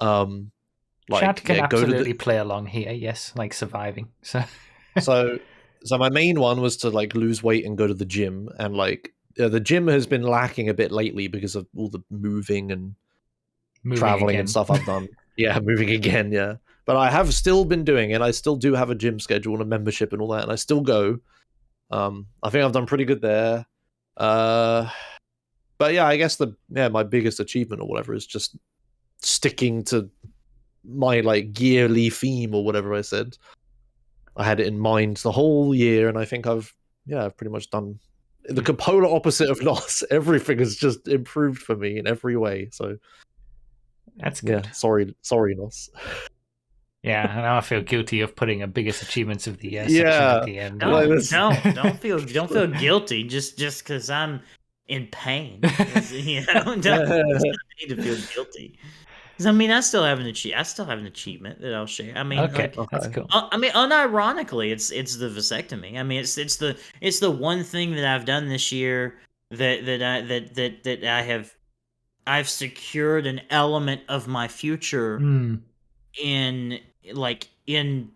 Like,
Chad can
go
absolutely play along here. Yes, like surviving.
So my main one was to like lose weight and go to the gym, and like the gym has been lacking a bit lately because of all the moving and traveling
again.
and stuff I've done. Yeah, moving again. Yeah, but I have still been doing it. I still do have a gym schedule and a membership and all that, and I still go. I think I've done pretty good there. But yeah, I guess my biggest achievement or whatever is just sticking to my like yearly theme or whatever I said. I had it in mind the whole year, and I think I've pretty much done the polar opposite of Nos. Everything has just improved for me in every way. So
that's good.
Yeah, sorry, Nos.
Yeah, and now I feel guilty of putting a biggest achievements of the year section at the end.
Don't feel guilty just because I'm in pain. You know, don't need to feel guilty. I mean, I still have an achievement that I'll share. I mean,
okay, that's cool.
I mean, unironically, it's the vasectomy. I mean, it's the one thing that I've done this year that I've secured an element of my future in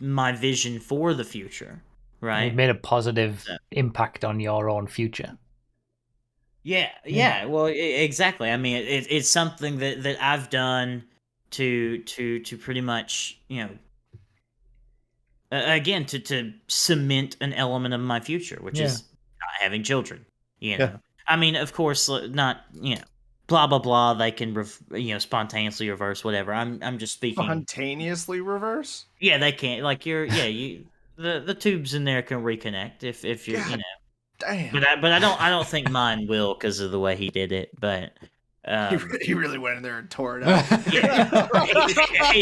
my vision for the future. Right,
it made a positive impact on your own future.
Yeah. Well, exactly. I mean, it's something that I've done to pretty much, you know, again to cement an element of my future, which is not having children. You know, I mean, of course, not, you know, blah blah blah. They can spontaneously reverse whatever. I'm just speaking
spontaneously reverse.
Yeah, they can. Like the tubes in there can reconnect if you're you know.
Damn.
But I don't think mine will because of the way he did it. But
he really went in there and tore it up.
he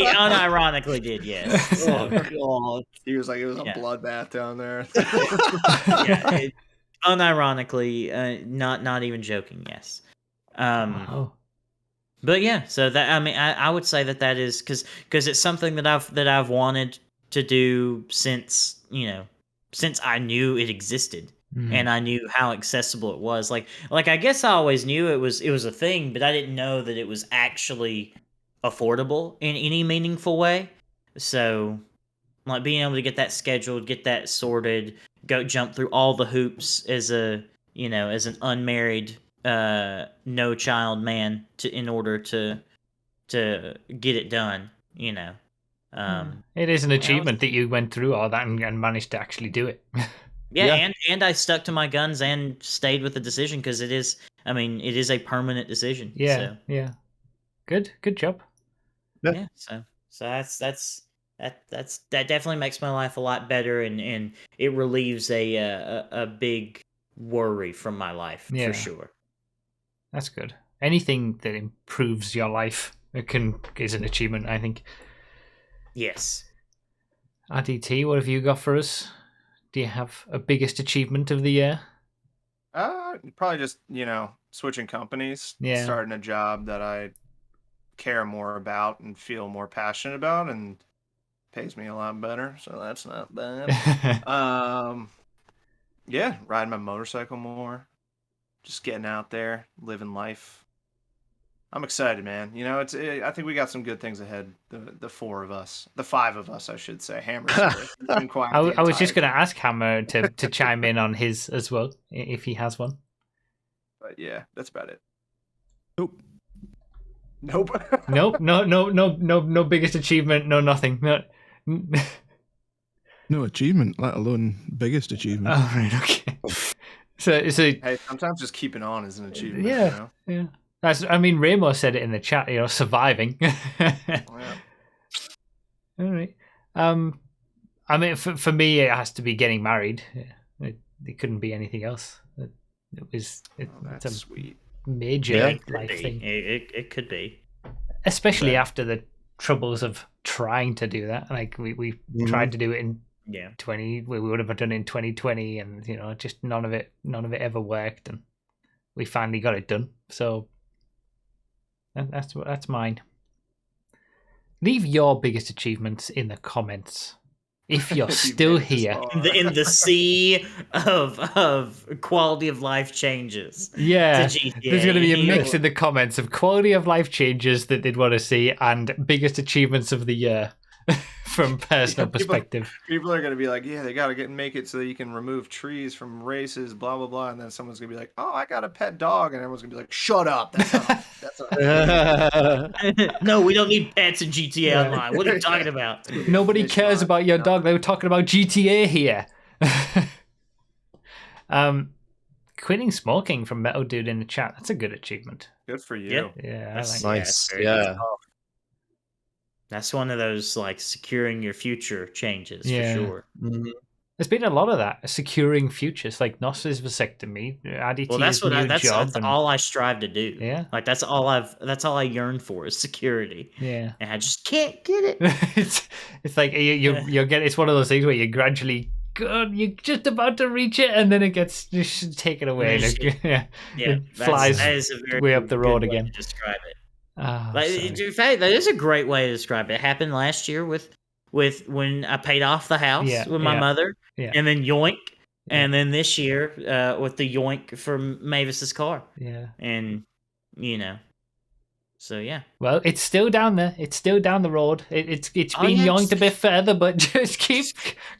unironically did, yes. So,
God. He was like, it was a bloodbath down there.
Unironically, not even joking. Yes.
Wow.
But yeah, so that, I mean, I would say that is because it's something that I've wanted to do since I knew it existed. And I knew how accessible it was. Like I guess I always knew it was a thing, but I didn't know that it was actually affordable in any meaningful way. So, like being able to get that scheduled, get that sorted, go jump through all the hoops as an unmarried, no child man in order to get it done. You know,
it is an achievement that you went through all that and managed to actually do it.
Yeah, and I stuck to my guns and stayed with the decision because it is a permanent decision.
Yeah, yeah. Good job.
Yeah. So that definitely makes my life a lot better, and it relieves a big worry from my life for sure.
That's good. Anything that improves your life is an achievement, I think.
Yes.
RDT, what have you got for us? Do you have a biggest achievement of the year?
Probably just, switching companies, starting a job that I care more about and feel more passionate about and pays me a lot better, so that's not bad. Riding my motorcycle more, just getting out there, living life. I'm excited, man. I think we got some good things ahead. The four of us, the five of us, I should say. Hammer's been quiet.
I was just going to ask Hammer to chime in on his as well, if he has one.
But yeah, that's about it.
Nope.
No biggest achievement, no nothing.
No achievement, let alone biggest achievement.
Oh, right, okay. So
hey, sometimes just keeping on is an achievement.
Yeah. Ramo said it in the chat, surviving. All right. I mean, for me, it has to be getting married. It couldn't be anything else. It's a
sweet.
major life thing.
It could be,
especially after the troubles of trying to do that. Like we tried to do it in 20. We would have done it in 2020, and just none of it ever worked, and we finally got it done. So that's mine. Leave your biggest achievements in the comments if you're still here.
In the sea of quality of life changes.
Yeah,
to GTA.
there's going to be a mix in the comments of quality of life changes that they'd want to see and biggest achievements of the year from personal perspective.
People are going to be like, yeah, they got to make it so that you can remove trees from races, blah, blah, blah. And then someone's going to be like, oh, I got a pet dog. And everyone's going to be like, shut up. That's not
No, we don't need pets in GTA Online. What are you talking about?
Nobody cares about your dog. They were talking about GTA here. Quitting smoking from Metal Dude in the chat. That's a good achievement.
Good for you.
Yeah,
that's
nice.
Yeah. That's one of those like securing your future changes for sure.
Mm-hmm.
There's been a lot of that, securing futures, like Nos's vasectomy, Aditya's job.
That's all I strive to do.
Yeah,
like that's all I yearn for is security.
Yeah,
and I just can't get it.
it's like you're getting. It's one of those things where you gradually. God, you're just about to reach it, and then it gets just taken away. It flies way up the road again.
To describe it.
In
fact, that is a great way to describe it. It happened last year with when I paid off the house with my mother, and then yoink, and then this year with the yoink for Mavis's car.
Yeah,
and so yeah.
Well, it's still down there. It's still down the road. It's been yoinked a bit further, but just keep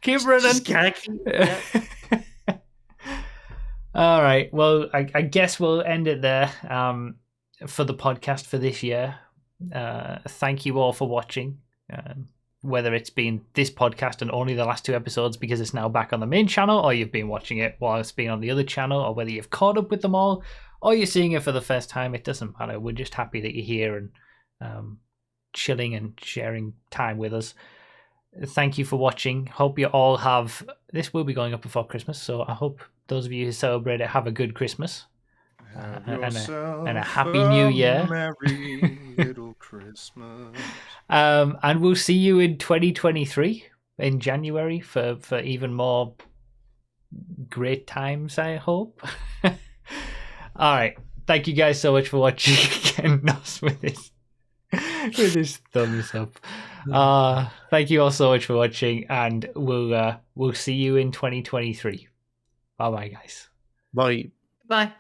running.
Just gotta keep.
All right. Well, I guess we'll end it there. For the podcast for this year. Thank you all for watching. Whether it's been this podcast and only the last 2 episodes because it's now back on the main channel, or you've been watching it while it's been on the other channel, or whether you've caught up with them all, or you're seeing it for the first time, it doesn't matter. We're just happy that you're here and chilling and sharing time with us. Thank you for watching. Hope you all have... This will be going up before Christmas, so I hope those of you who celebrate it have a good Christmas. And a happy new year.
Merry little Christmas.
And we'll see you in 2023 in January for even more great times, I hope. All right. Thank you guys so much for watching. Again, Nos with his thumbs up. Thank you all so much for watching, and we'll see you in 2023. Bye bye, guys.
Bye.
Bye.